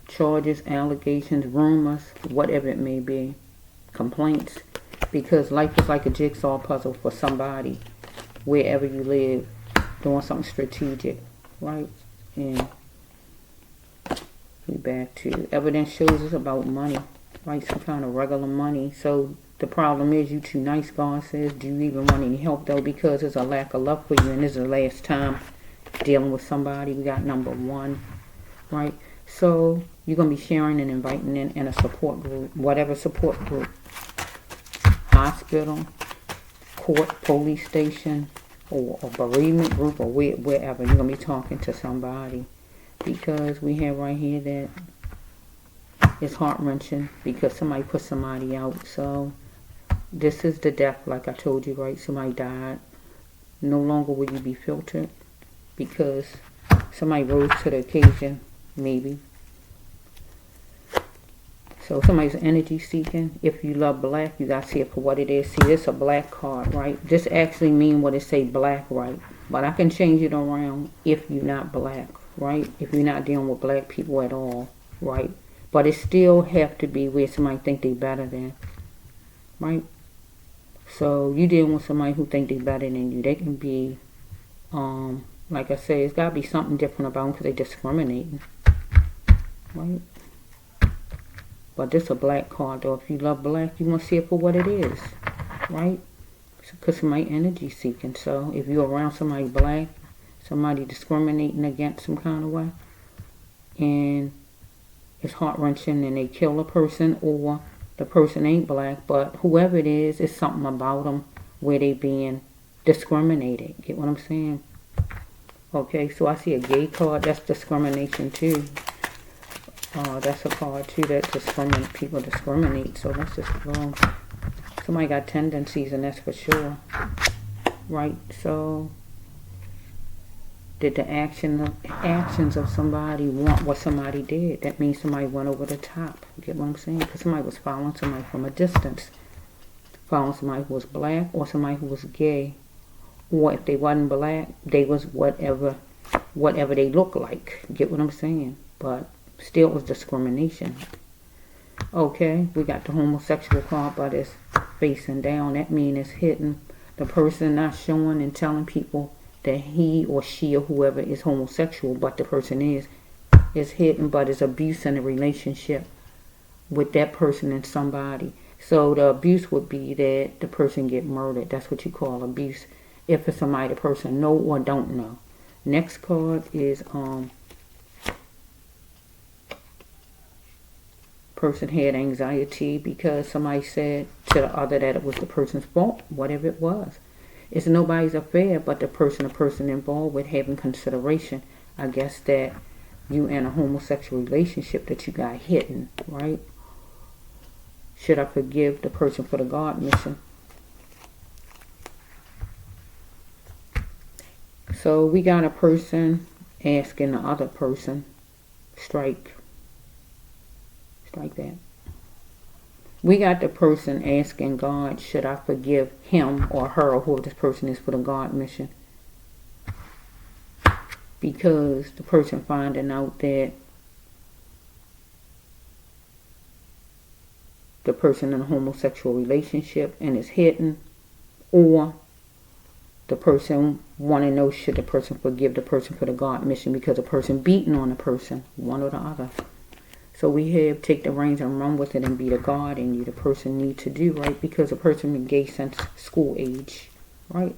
charges, allegations, rumors, whatever it may be, complaints, because life is like a jigsaw puzzle for somebody, wherever you live, doing something strategic, right? And we back to evidence shows us about money, right? Some kind of regular money. So the problem is you too nice, God says. Do you even want any help though? Because there's a lack of love for you, and this is the last time dealing with somebody. We got number 1, right? So you're going to be sharing and inviting in a support group, whatever support group, hospital, court, police station, or a bereavement group, or wherever. You're going to be talking to somebody, because we have right here that it's heart-wrenching because somebody put somebody out. So this is the death, like I told you, right? Somebody died. No longer will you be filtered because somebody rose to the occasion, maybe. So somebody's energy seeking. If you love black, you got to see it for what it is. See, this is a black card, right? This actually mean what it say black, right? But I can change it around if you're not black, right? If you're not dealing with black people at all, right? But it still have to be where somebody think they better than, right? So you dealing with somebody who think they better than you. They can be, like I say, it's got to be something different about them because they discriminating, right? But this is a black card, though. If you love black, you want to see it for what it is, right? Because somebody energy seeking. So if you're around somebody black, somebody discriminating against some kind of way, and it's heart-wrenching and they kill a person, or the person ain't black, but whoever it is, it's something about them where they being discriminated. Get what I'm saying? Okay, so I see a gay card. That's discrimination, too. That's a card too that people discriminate. So that's just wrong. Somebody got tendencies, and that's for sure, right? So did the actions of somebody want what somebody did? That means somebody went over the top. You get what I'm saying? Because somebody was following somebody from a distance, following somebody who was black or somebody who was gay, or if they wasn't black, they was whatever they look like. You get what I'm saying? But still was discrimination. Okay, we got the homosexual card, but it's facing down. That means it's hitting the person, not showing and telling people that he or she or whoever is homosexual, but the person is hitting, but it's abuse in a relationship with that person and somebody. So the abuse would be that the person get murdered. That's what you call abuse. If it's somebody the person know or don't know. Next card is person had anxiety because somebody said to the other that it was the person's fault, whatever it was. It's nobody's affair but the person involved with having consideration. I guess that you in a homosexual relationship that you got hidden, right? Should I forgive the person for the God mission? So we got a person asking the other person, strike that. We got the person asking God, should I forgive him or her or whoever this person is for the God mission? Because the person finding out that the person in a homosexual relationship and is hidden, or the person want to know should the person forgive the person for the God mission because the person beating on the person, one or the other. So we have take the reins and run with it and be the God in you. The person need to do, right? Because the person been gay since school age, right?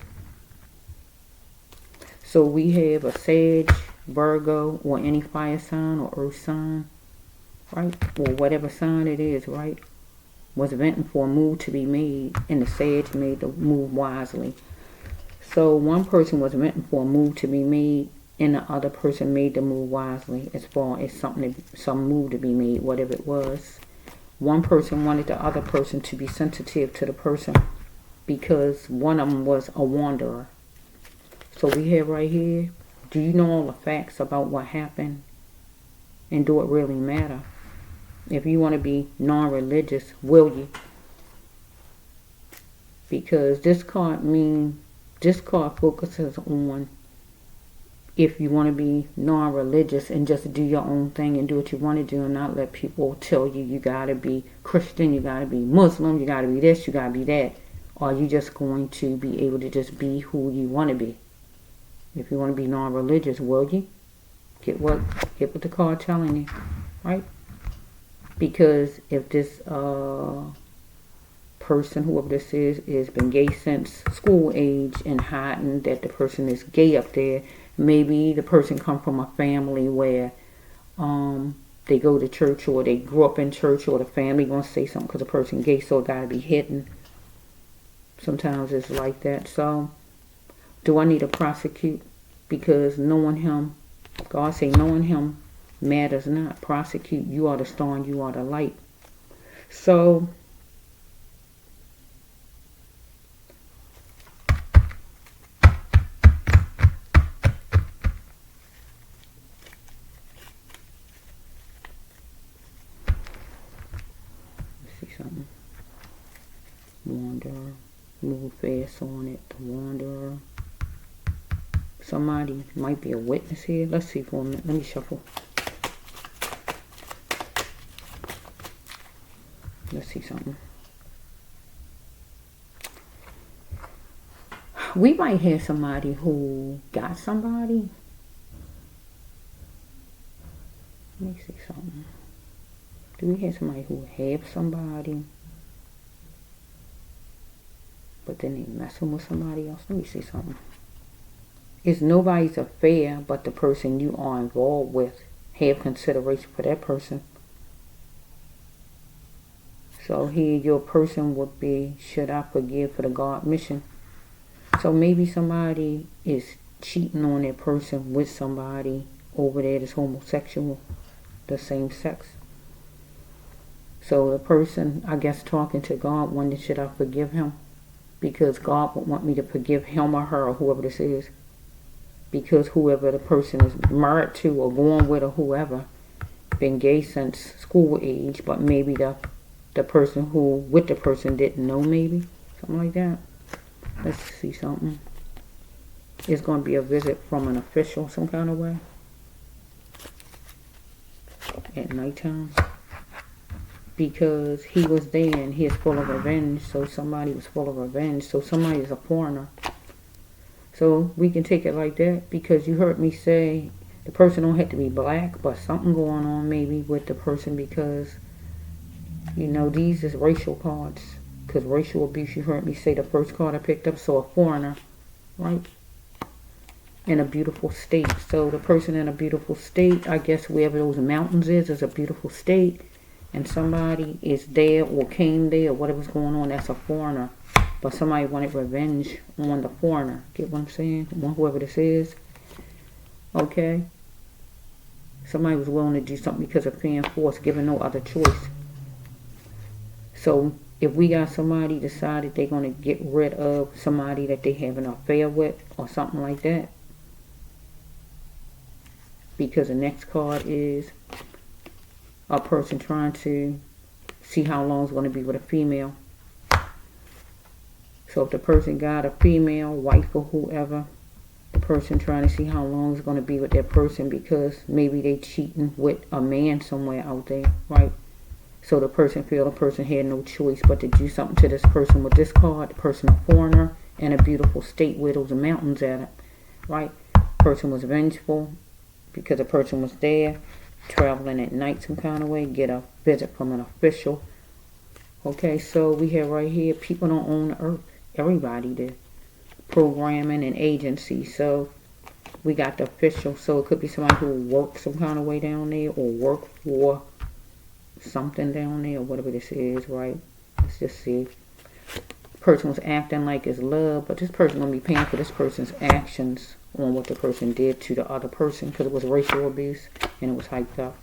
So we have a Sag, Virgo, or any fire sign or earth sign, right? Or whatever sign it is, right? Was venting for a move to be made, and the Sag made the move wisely. So one person was venting for a move to be made, and the other person made the move wisely as far as some move to be made, whatever it was. One person wanted the other person to be sensitive to the person because one of them was a wanderer. So we have right here, do you know all the facts about what happened? And do it really matter? If you want to be non-religious, will you? Because this card focuses on if you want to be non-religious and just do your own thing and do what you want to do and not let people tell you you got to be Christian, you got to be Muslim, you got to be this, you got to be that. Or are you just going to be able to just be who you want to be? If you want to be non-religious, will you? Get what the card telling you, right? Because if this person, whoever this is been gay since school age and hiding that the person is gay up there, maybe the person come from a family where they go to church, or they grew up in church, or the family gonna say something because the person gay, so it gotta be hidden. Sometimes it's like that. So do I need to prosecute? Because knowing him, God say knowing him matters not. Prosecute. You are the star and you are the light. So let's see something. Wanderer. Move fast on it. The wanderer. Somebody might be a witness here. Let's see for a minute. Let me shuffle. Let's see something. We might have somebody who got somebody. Let me see something. Do we have somebody who have somebody, but then they messing with somebody else? Let me see something. It's nobody's affair, but the person you are involved with have consideration for that person. So here your person would be, should I forgive for the God mission? So maybe somebody is cheating on that person with somebody over there that's homosexual, the same sex. So the person, I guess, talking to God, wondering, should I forgive him? Because God would want me to forgive him or her or whoever this is. Because whoever the person is married to or going with or whoever, been gay since school age, but maybe the person who with the person didn't know, maybe. Something like that. Let's see something. It's going to be a visit from an official some kind of way. At nighttime. Because he was there and he is full of revenge. So somebody was full of revenge. So somebody is a foreigner. So we can take it like that, because you heard me say the person don't have to be black, but something going on maybe with the person, because, you know, these is racial cards. Because racial abuse, you heard me say the first card I picked up, so a foreigner, right? In a beautiful state. So the person in a beautiful state, I guess wherever those mountains is a beautiful state. And somebody is there or came there or whatever's going on, that's a foreigner. But somebody wanted revenge on the foreigner. Get what I'm saying? Whoever this is. Okay? Somebody was willing to do something because of fear and force, given no other choice. So if we got somebody decided they're going to get rid of somebody that they have an affair with or something like that. Because the next card is a person trying to see how long it's going to be with a female. So if the person got a female, wife or whoever, the person trying to see how long it's going to be with that person, because maybe they cheating with a man somewhere out there, right? So the person feel the person had no choice but to do something to this person with this card. The person a foreigner in a beautiful state where those mountains at it, right? Person was vengeful because the person was there, traveling at night some kind of way, get a visit from an official. Okay, so we have right here, people don't own the earth. Everybody did. Programming and agency. So we got the official. So it could be somebody who works some kind of way down there, or work for something down there, or whatever this is, right? Let's just see. Person was acting like it's love, but this person gonna be paying for this person's actions on what the person did to the other person, because it was racial abuse and it was hyped up.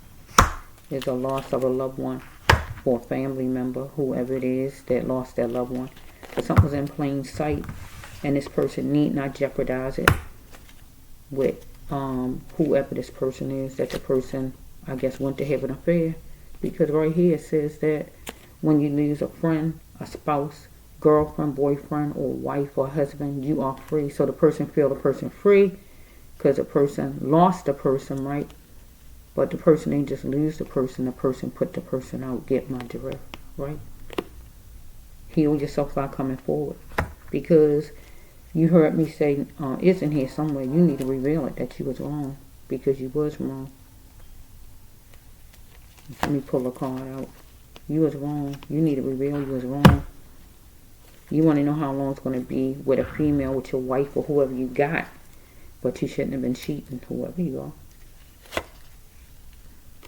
There's a loss of a loved one or a family member, whoever it is that lost their loved one. But something was in plain sight, and this person need not jeopardize it with whoever this person is, that the person, I guess, went to have an affair. Because right here it says that when you lose a friend, a spouse, girlfriend, boyfriend, or wife or husband, you are free. So the person feel the person free, because the person lost the person, right? But the person ain't just lose the person put the person out. Get my drift, right? Heal yourself by coming forward. Because you heard me say, it's in here somewhere, you need to reveal it, that you was wrong. Because you was wrong. Let me pull a card out. You was wrong. You need to reveal you was wrong. You want to know how long it's going to be with a female, with your wife or whoever you got. But you shouldn't have been cheating, whoever you are.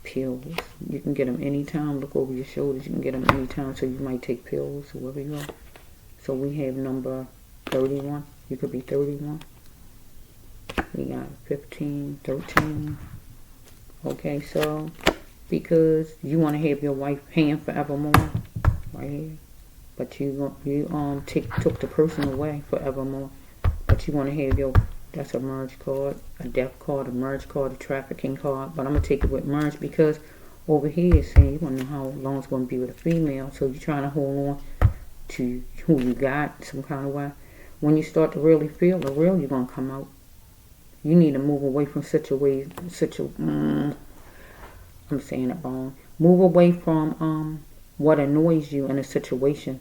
Pills. You can get them anytime. Look over your shoulders. You can get them anytime. So you might take pills, whoever you are. So we have number 31. You could be 31. We got 15, 13. Okay, so because you want to have your wife hand forevermore, right here. But you took the person away forevermore. But you want to have your, that's a merge card, a death card, a merge card, a trafficking card. But I'm going to take it with merge because over here it's saying you want to know how long it's going to be with a female. So you're trying to hold on to who you got some kind of way. When you start to really feel the real, you're going to come out. You need to move away from I'm saying it wrong. Move away from what annoys you in a situation.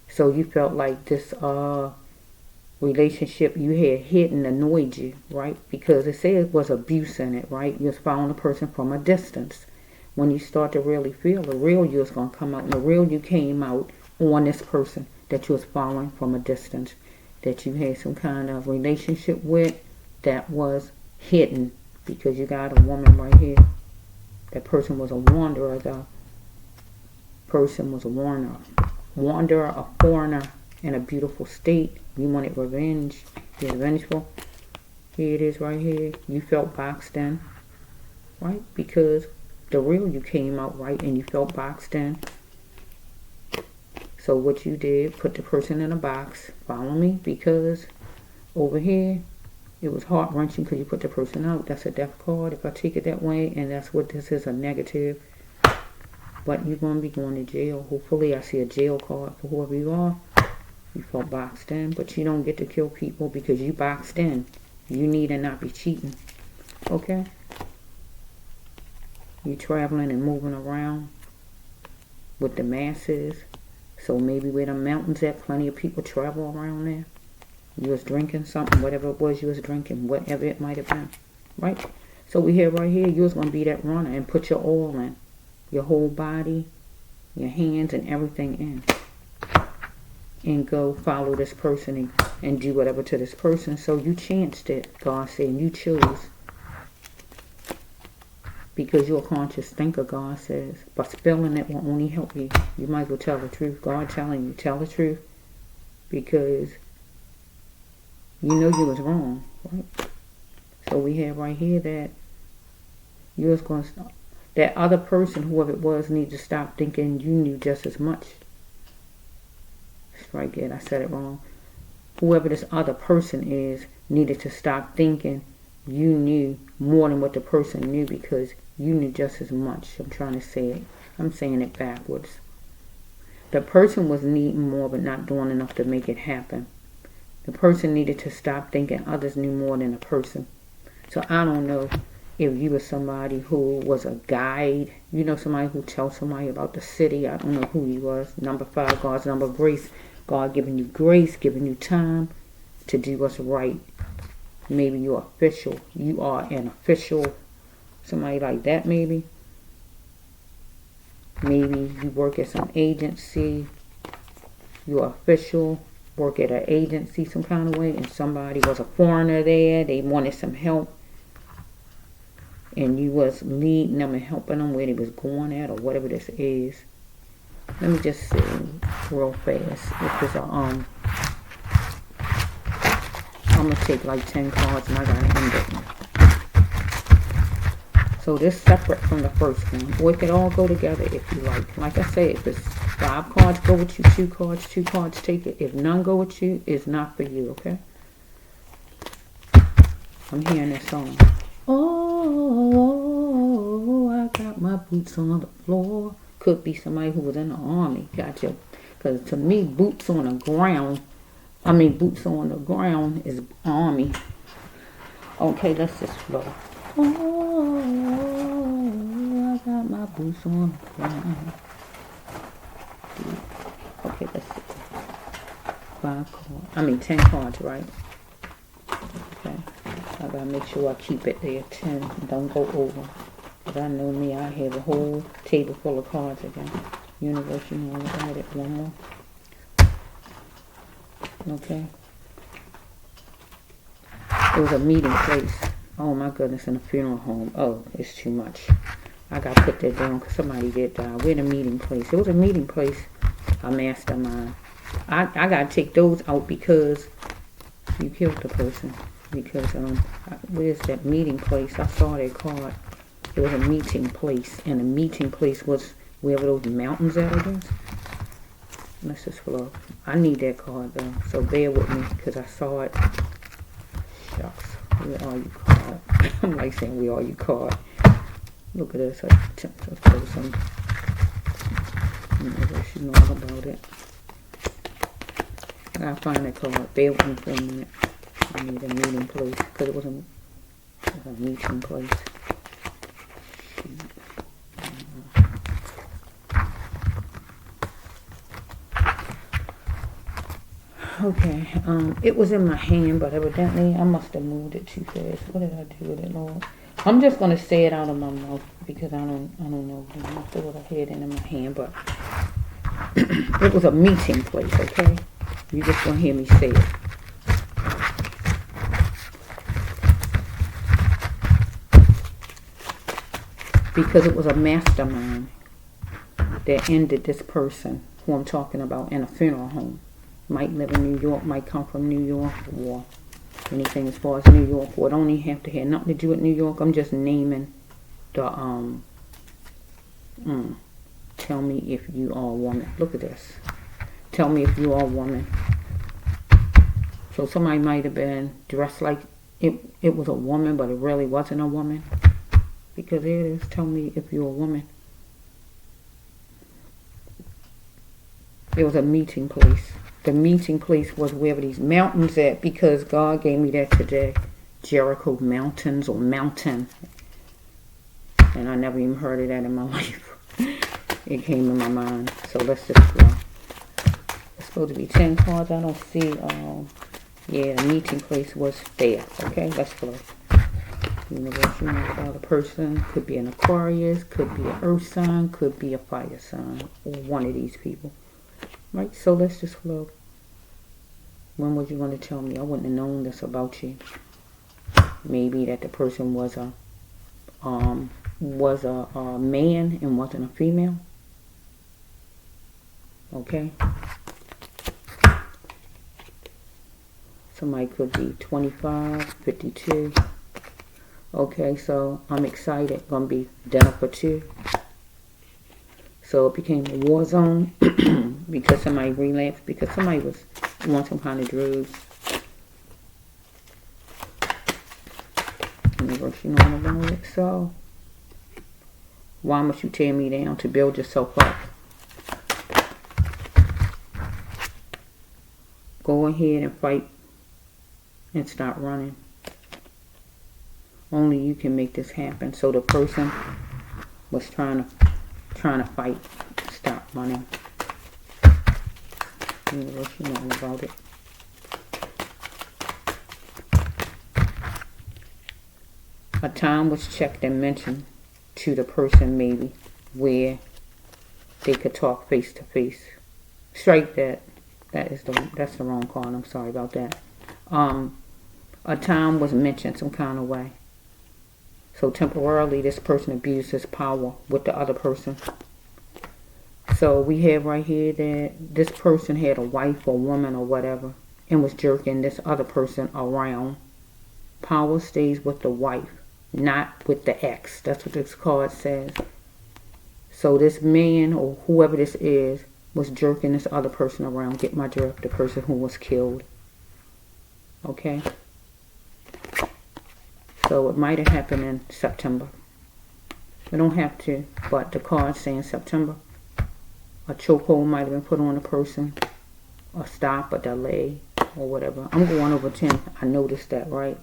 So you felt like this relationship you had hidden annoyed you, right? Because it said it was abuse in it, right? You was following a person from a distance. When you start to really feel the real you is going to come out. And the real you came out on this person that you was following from a distance. That you had some kind of relationship with that was hidden. Because you got a woman right here. That person was a wanderer. The person was a wanderer, a foreigner in a beautiful state. You wanted revenge. You're vengeful. Here it is right here. You felt boxed in, right? Because the real you came out, right? And you felt boxed in. So what you did, put the person in a box. Follow me? Because over here, it was heart-wrenching because you put the person out. That's a death card if I take it that way. And that's what this is, a negative. But you're going to be going to jail. Hopefully I see a jail card for whoever you are. You felt boxed in. But you don't get to kill people because you boxed in. You need to not be cheating. Okay? You traveling and moving around with the masses. So maybe where the mountains at, plenty of people travel around there. You was drinking something, whatever it was you was drinking, whatever it might have been, right? So we have right here, you was going to be that runner and put your all in. Your whole body, your hands and everything in. And go follow this person and do whatever to this person. So you chanced it, God said, and you chose. Because you're a conscious thinker, God says. But spelling it will only help you. You might as well tell the truth. God telling you, tell the truth. Because you know you was wrong, right? So we have right here that you was going to stop. That other person, whoever it was, needs to stop thinking you knew just as much. Strike it, I said it wrong. Whoever this other person is needed to stop thinking you knew more than what the person knew because you knew just as much. I'm trying to say it. I'm saying it backwards. The person was needing more but not doing enough to make it happen. The person needed to stop thinking others knew more than a person. So I don't know if you were somebody who was a guide. You know, somebody who tells somebody about the city. I don't know who you was. Number 5, God's number of grace. God giving you grace, giving you time to do what's right. Maybe you're official. You are an official. Somebody like that maybe. Maybe you work at some agency. You're official. Work at an agency some kind of way, and somebody was a foreigner there. They wanted some help, and you was leading them and helping them where they was going at or whatever this is. Let me just see real fast. If it's a I'm gonna take like 10 cards and I gotta end it. So this separate from the first one, or it could all go together if you like. Like I said, if it's 5 cards go with you, 2 cards take it. If none go with you, it's not for you, okay? I'm hearing this song. Oh, I got my boots on the floor. Could be somebody who was in the army. Gotcha. Because to me, boots on the ground is army. Okay, let's just flow. Oh, I got my boots on the ground. Okay, let's see. 5 cards. 10 cards, right? Okay. I gotta make sure I keep it there. 10. Don't go over. But I know me, I have a whole table full of cards again. Universe, you know about it. One more. Okay. It was a meeting place. Oh my goodness, in a funeral home. Oh, it's too much. I gotta put that down because somebody did die. We're in a meeting place. It was a meeting place. A mastermind. I gotta take those out because you killed the person. Because where's that meeting place? I saw that card. It was a meeting place, and the meeting place was wherever those mountains at, I guess. Let's just flow. I need that card though, so bear with me because I saw it. Shucks, where are you card? I'm like saying, where are you card? Look at this. Let's throw some. You know all about it. I gotta find that card. Bear with me for a minute. I need a meeting place because it was a meeting place. Okay, it was in my hand, but evidently I must have moved it too fast. What did I do with it, Lord? I'm just gonna say it out of my mouth because I don't know. I don't know what I had in my hand, but it was a meeting place. Okay, you just gonna hear me say it. Because it was a mastermind that ended this person who I'm talking about in a funeral home. Might live in New York, might come from New York, or anything as far as New York, or it don't even have to have nothing to do with New York. I'm just naming the, tell me if you are a woman. Look at this. Tell me if you are a woman. So somebody might have been dressed like it was a woman, but it really wasn't a woman. Because there it is. Tell me if you're a woman. It was a meeting place. The meeting place was wherever these mountains at, because God gave me that today. Jericho mountains or mountain. And I never even heard of that in my life. It came in my mind. So let's just go. It's supposed to be 10 cards. I don't see. Yeah, the meeting place was there. Okay, let's go. Universe, you know about a person. Could be an Aquarius, could be an Earth sign, could be a fire sign, or one of these people. Right, so let's just flow. When was you going to tell me? I wouldn't have known this about you. Maybe that the person was a man and wasn't a female. Okay. Somebody could be 25, 52. Okay, so I'm excited. Gonna be dinner for 2. So it became a war zone because somebody relapsed, because somebody was on some kind of drugs. Universe, you know about it. So why must you tear me down to build yourself up? Go ahead and fight and stop running. Only you can make this happen. So the person was trying to fight, stop running. Universe, you know about it. A time was checked and mentioned to the person, maybe, where they could talk face to face. Strike that. That's the wrong card. I'm sorry about that. A time was mentioned some kind of way. So temporarily, this person abused his power with the other person. So we have right here that this person had a wife or woman or whatever and was jerking this other person around. Power stays with the wife, not with the ex. That's what this card says. So this man or whoever this is was jerking this other person around. Get my drift, the person who was killed. Okay? So it might have happened in September. It don't have to, but the card's saying September. A chokehold might have been put on a person. A stop, a delay, or whatever. I'm going over 10. I noticed that, right?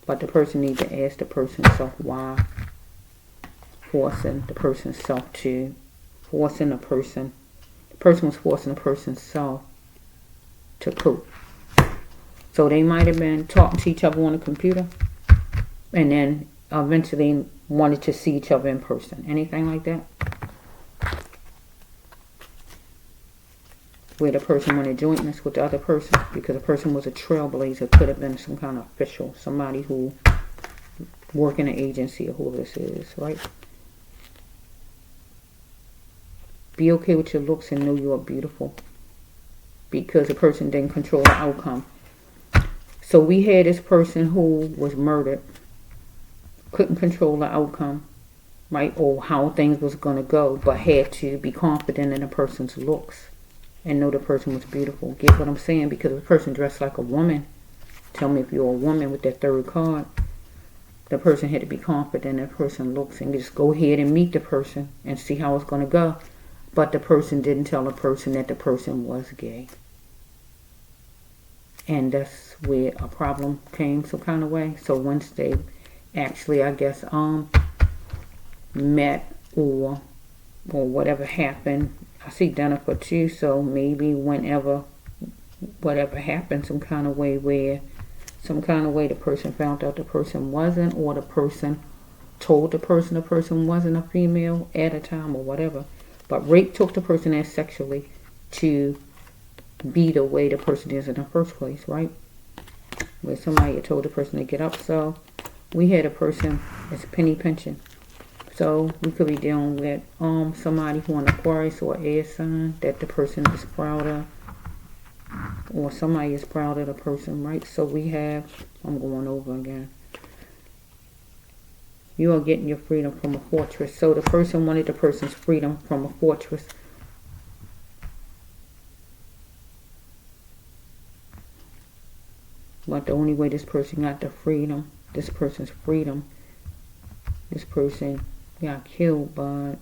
But the person needs to ask the person self why. Forcing the person's self to, forcing the person was forcing the person's self to cope. So they might have been talking to each other on a computer and then eventually wanted to see each other in person. Anything like that? Where the person wanted jointness with the other person because the person was a trailblazer. Could have been some kind of official, somebody who work in an agency or whoever this is, right? Be okay with your looks and know you are beautiful because the person didn't control the outcome. So we had this person who was murdered, couldn't control the outcome, right, or how things was going to go, but had to be confident in a person's looks and know the person was beautiful. Get what I'm saying? Because the person dressed like a woman. Tell me if you're a woman with that third card. The person had to be confident in a person's looks and just go ahead and meet the person and see how it's going to go. But the person didn't tell the person that the person was gay. And that's where a problem came some kind of way. So once they actually, I guess, met or whatever happened, I see Jennifer too, so maybe whenever, whatever happened, some kind of way the person found out the person wasn't, or the person told the person wasn't a female at a time or whatever. But rape took the person as sexually to be the way the person is in the first place, right? Where somebody had told the person to get up. So we had a person that's penny pinching. So we could be dealing with somebody who on Aquarius or air sign that the person is proud of, or somebody is proud of the person, right? So we have, I'm going over again. You are getting your freedom from a fortress. So the person wanted the person's freedom from a fortress. But the only way this person got the freedom, this person's freedom, this person got killed by,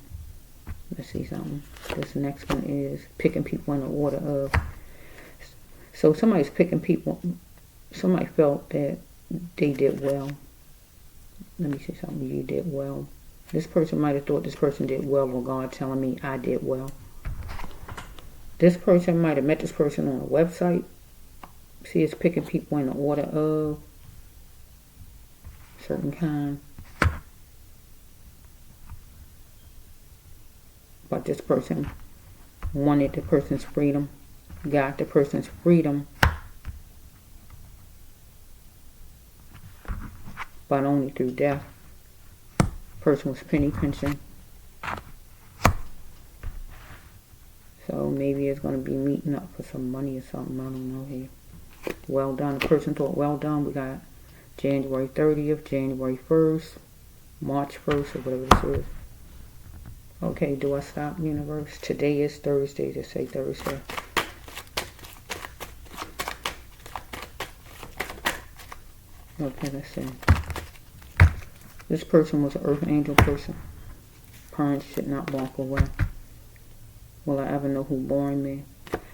let's see something. This next one is picking people in the order of. So somebody's picking people, somebody felt that they did well. Let me see something. You did well. This person might have thought this person did well, or God telling me I did well. This person might have met this person on a website. See, it's picking people in the order of certain kind. But this person wanted the person's freedom, got the person's freedom, but only through death. Person was penny pinching. So maybe it's going to be meeting up for some money or something. I don't know here. Well done. The person thought well done. We got January 30th, January 1st, March 1st, or whatever this is. Okay, do I stop, universe? Today is Thursday. Just say Thursday. Okay, let's see. This person was an earth angel person. Parents should not walk away. Will I ever know who born me?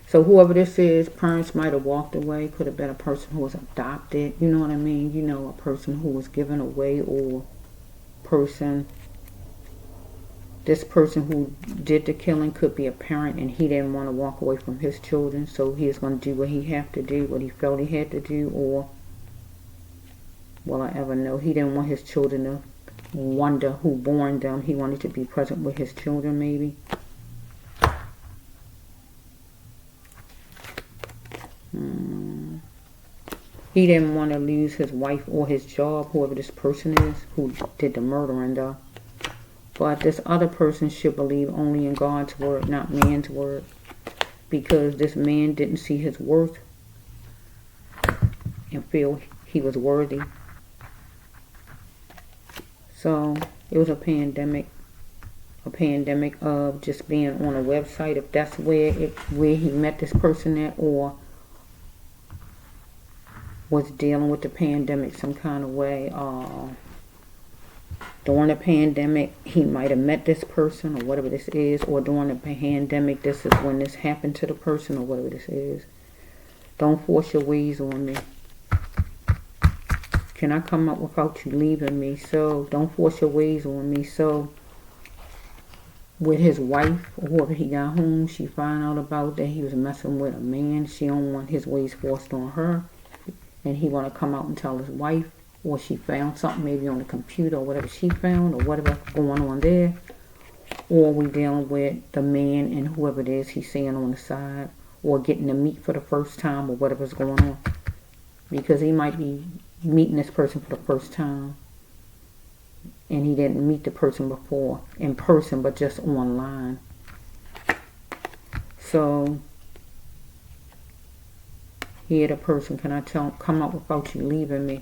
So whoever this is, parents might have walked away. Could have been a person who was adopted. You know what I mean? You know, a person who was given away, or person. This person who did the killing could be a parent, and he didn't want to walk away from his children, so he was going to do what he had to do, what he felt he had to do, or will I ever know? He didn't want his children to wonder who born them. He wanted to be present with his children, maybe. He didn't want to lose his wife or his job, whoever this person is who did the murdering, though. But this other person should believe only in God's word, not man's word. Because this man didn't see his worth and feel he was worthy. So it was a pandemic of just being on a website, if that's where he met this person at, or was dealing with the pandemic some kind of way. During the pandemic, he might have met this person, or whatever this is, or during the pandemic, this is when this happened to the person, or whatever this is. Don't force your ways on me. can I come up without you leaving me? So don't force your ways on me. So with his wife, or whoever he got home, she found out about that he was messing with a man. She don't want his ways forced on her, and he want to come out and tell his wife, or she found something maybe on the computer or whatever she found, or whatever going on there. Or we dealing with the man and whoever it is he's seeing on the side, or getting to meet for the first time, or whatever's going on, because he might be meeting this person for the first time, and he didn't meet the person before in person, but just online. So here the person, can I come up without you leaving me?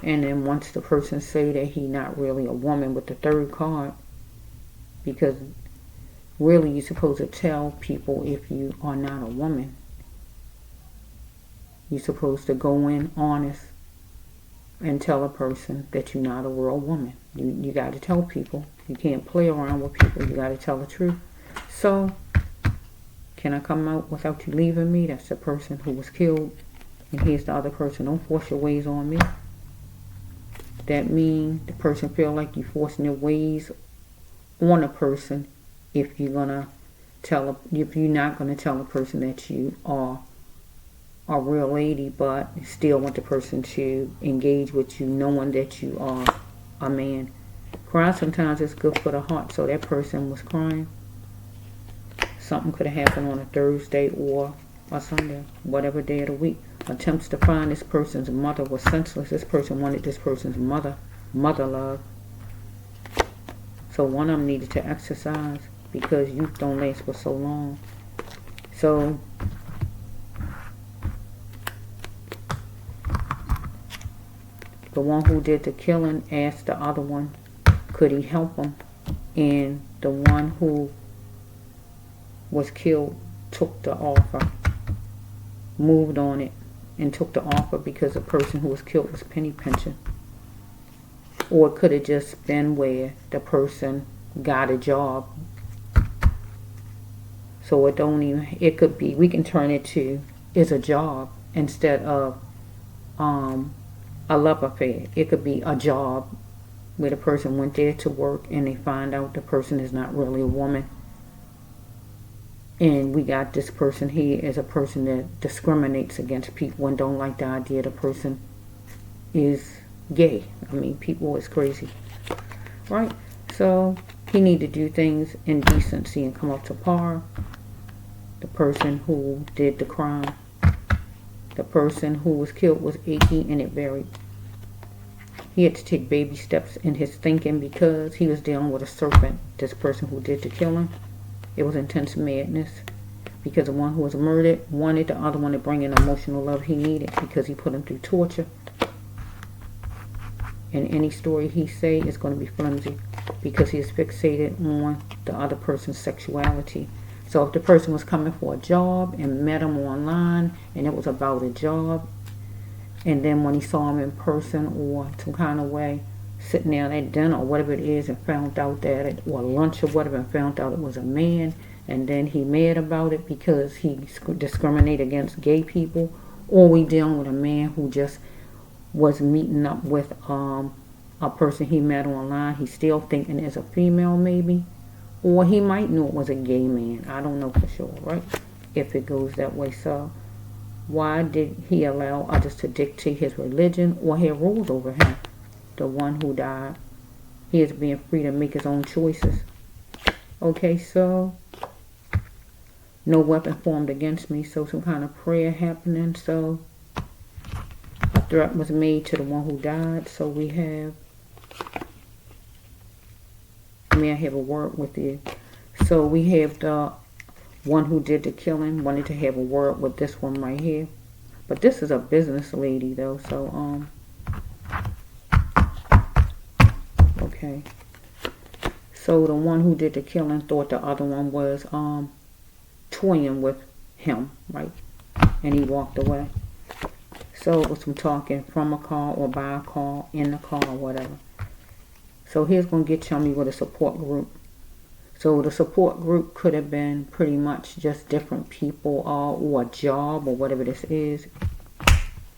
And then once the person say that he not really a woman with the third card, because really you're supposed to tell people if you are not a woman. You're supposed to go in honest and tell a person that you're not a real woman. You got to tell people. You can't play around with people. You got to tell the truth. So, can I come out without you leaving me? That's the person who was killed. And here's the other person. Don't force your ways on me. That means the person feel like you're forcing your ways on a person if you're not gonna tell a person that you are a real lady, but still want the person to engage with you, knowing that you are a man. Cry sometimes is good for the heart, so that person was crying. Something could have happened on a Thursday or a Sunday, whatever day of the week. Attempts to find this person's mother was senseless. This person wanted this person's mother love. So one of them needed to exercise, because youth don't last for so long. So the one who did the killing asked the other one, could he help him? And the one who was killed took the offer, moved on it, and took the offer because the person who was killed was penny pinching. Or it could have just been where the person got a job. So it could be, we can turn it to, it's a job instead of a love affair. It could be a job where the person went there to work and they find out the person is not really a woman. And we got this person here as a person that discriminates against people and don't like the idea the person is gay. I mean, people is crazy, right? So he need to do things in decency and come up to par. The person who did the crime, the person who was killed was 80 and it varied. He had to take baby steps in his thinking because he was dealing with a serpent. This person who did the killing, it was intense madness, because the one who was murdered wanted the other one to bring in emotional love he needed, because he put him through torture. And any story he say is going to be flimsy, because he is fixated on the other person's sexuality. So if the person was coming for a job and met him online and it was about a job, and then when he saw him in person or some kind of way, sitting down at dinner or whatever it is, and found out that it, or lunch or whatever, and found out it was a man, and then he mad about it because he discriminated against gay people, or we dealing with a man who just was meeting up with a person he met online, he's still thinking it's a female maybe, or he might know it was a gay man. I don't know for sure, right? If it goes that way. So why did he allow others to dictate his religion or have rules over him? The one who died, he is being free to make his own choices. Okay, so no weapon formed against me, so some kind of prayer happening. So a threat was made to the one who died. So we have, may I have a word with you? So we have the one who did the killing wanted to have a word with this one right here. But this is a business lady though, so okay. So the one who did the killing thought the other one was toying with him, right? And he walked away. So it was some talking from a car or by a car, in the car or whatever. So here's going to get chummy with a support group. So the support group could have been pretty much just different people or a job or whatever this is.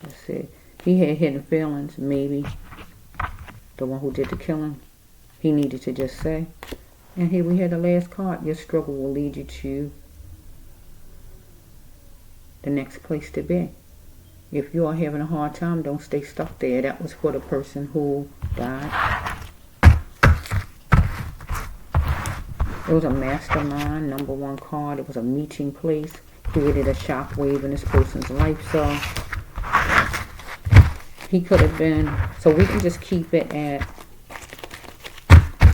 Let's see. He had hidden feelings, maybe. The one who did the killing, he needed to just say. And here we have the last card. Your struggle will lead you to the next place to be. If you are having a hard time, don't stay stuck there. That was for the person who died. It was a mastermind, number one card. It was a meeting place. Created a shockwave in this person's life. So he could have been, so we can just keep it at,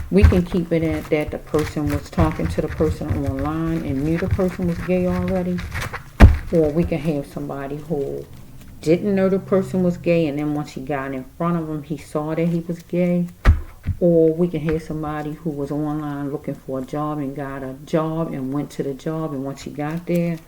that the person was talking to the person online and knew the person was gay already. Or we can have somebody who didn't know the person was gay, and then once he got in front of him, he saw that he was gay. Or we can have somebody who was online looking for a job and got a job and went to the job, and once he got there,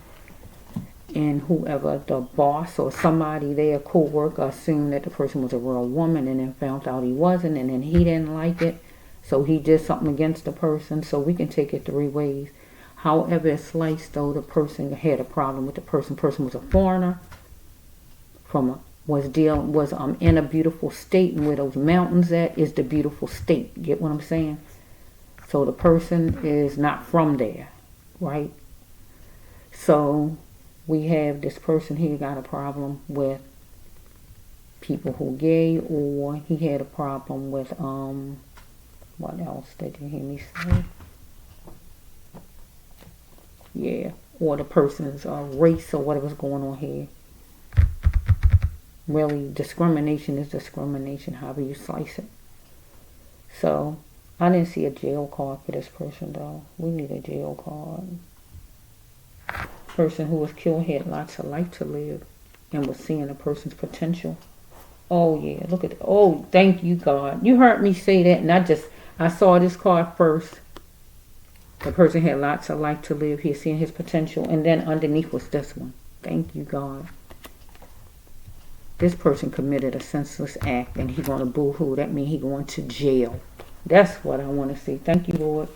and whoever, the boss or somebody there, co-worker, assumed that the person was a real woman, and then found out he wasn't, and then he didn't like it, so he did something against the person. So we can take it three ways. However it's sliced, though, the person had a problem with the person. Person was a foreigner, was in a beautiful state, and where those mountains at is the beautiful state. Get what I'm saying? So the person is not from there, right? So we have this person here got a problem with people who gay, or he had a problem with what else did you hear me say? Yeah, or the person's race or whatever's going on here. Really, discrimination is discrimination, however you slice it. So I didn't see a jail card for this person, though. We need a jail card. Person who was killed had lots of life to live and was seeing a person's potential. Oh yeah, look at that. Oh, thank you, God. You heard me say that, and I saw this card first. The person had lots of life to live. He's seeing his potential, and then underneath was this one. Thank you, God. This person committed a senseless act, and he's going to boo-hoo. That means he's going to jail. That's what I want to see. Thank you, Lord.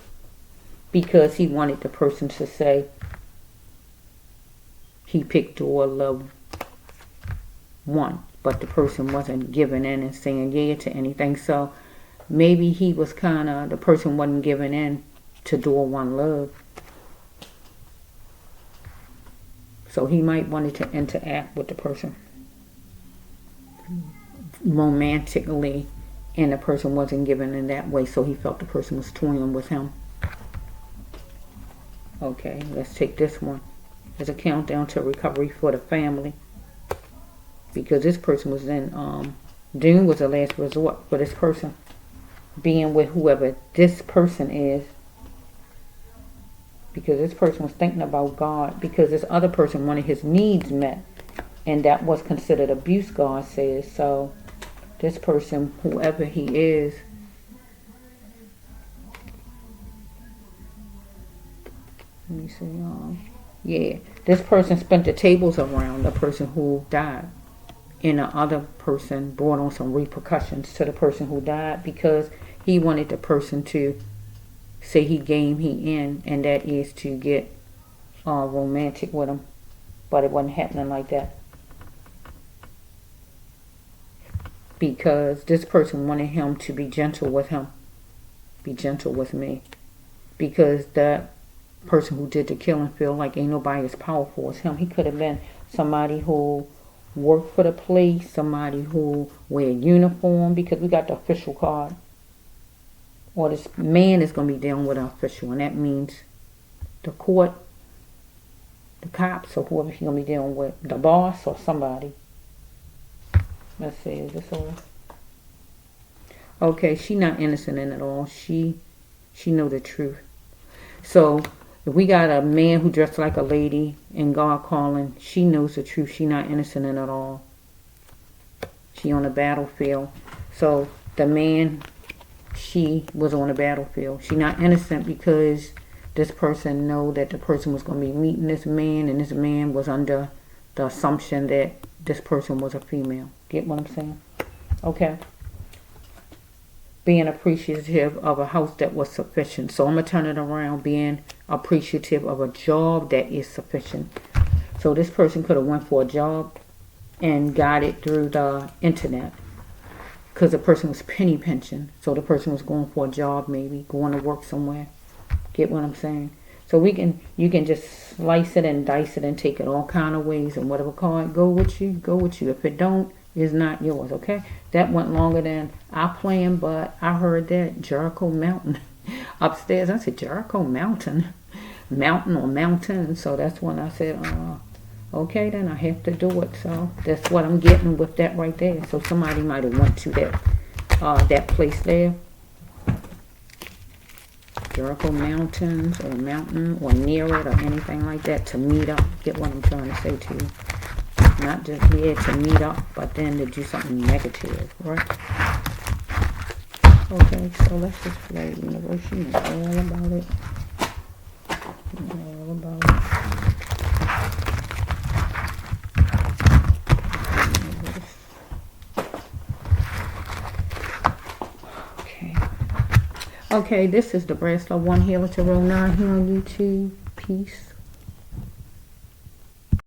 Because he wanted the person to say he picked door love one, but the person wasn't giving in and saying yeah to anything. So maybe he was the person wasn't giving in to door one love. So he might wanted to interact with the person romantically, and the person wasn't given in that way, so he felt the person was toying with him. Okay, let's take this one. There's a countdown to recovery for the family, because this person was in doom was the last resort for this person being with whoever this person is, because this person was thinking about God, because this other person wanted his needs met, and that was considered abuse, God says. So this person, whoever he is, let me see, yeah, this person spent the tables around the person who died, and the other person brought on some repercussions to the person who died, because he wanted the person to say he in, and that is to get romantic with him, but it wasn't happening like that, because this person wanted him to be gentle with him, be gentle with me, because that person who did the killing feel like ain't nobody as powerful as him. He could have been somebody who worked for the police, somebody who wear a uniform, because we got the official card. Or this man is going to be dealing with an official, and that means the court, the cops, or whoever he's going to be dealing with, the boss or somebody. Let's see, is this all? Okay, she not innocent in it all. She know the truth. So if we got a man who dressed like a lady and God calling, she knows the truth. She not innocent in it all. She on the battlefield. So the man, she was on the battlefield. She not innocent because this person know that the person was going to be meeting this man, and this man was under the assumption that this person was a female. Get what I'm saying? Okay. Being appreciative of a house that was sufficient. So I'm going to turn it around. Being appreciative of a job that is sufficient. So this person could have went for a job and got it through the internet because the person was penny pinching. So the person was going for a job, maybe going to work somewhere. Get what I'm saying? So you can just slice it and dice it and take it all kind of ways, and whatever card go with you, go with you. If it don't, it's not yours, okay? That went longer than I planned, but I heard that Jericho Mountain upstairs. I said Jericho Mountain, mountain or mountain. So that's when I said, okay, then I have to do it. So that's what I'm getting with that right there. So somebody might have went to that place there, Jericho Mountains or mountain or near it or anything like that, to meet up. Get what I'm trying to say to you? Not just here to meet up, but then to do something negative, right? Okay, so let's just play Universe. You know all about it. You know all about it. Okay. Okay, this is the Bracelet 1 Healer to Row 9 here on YouTube. Peace.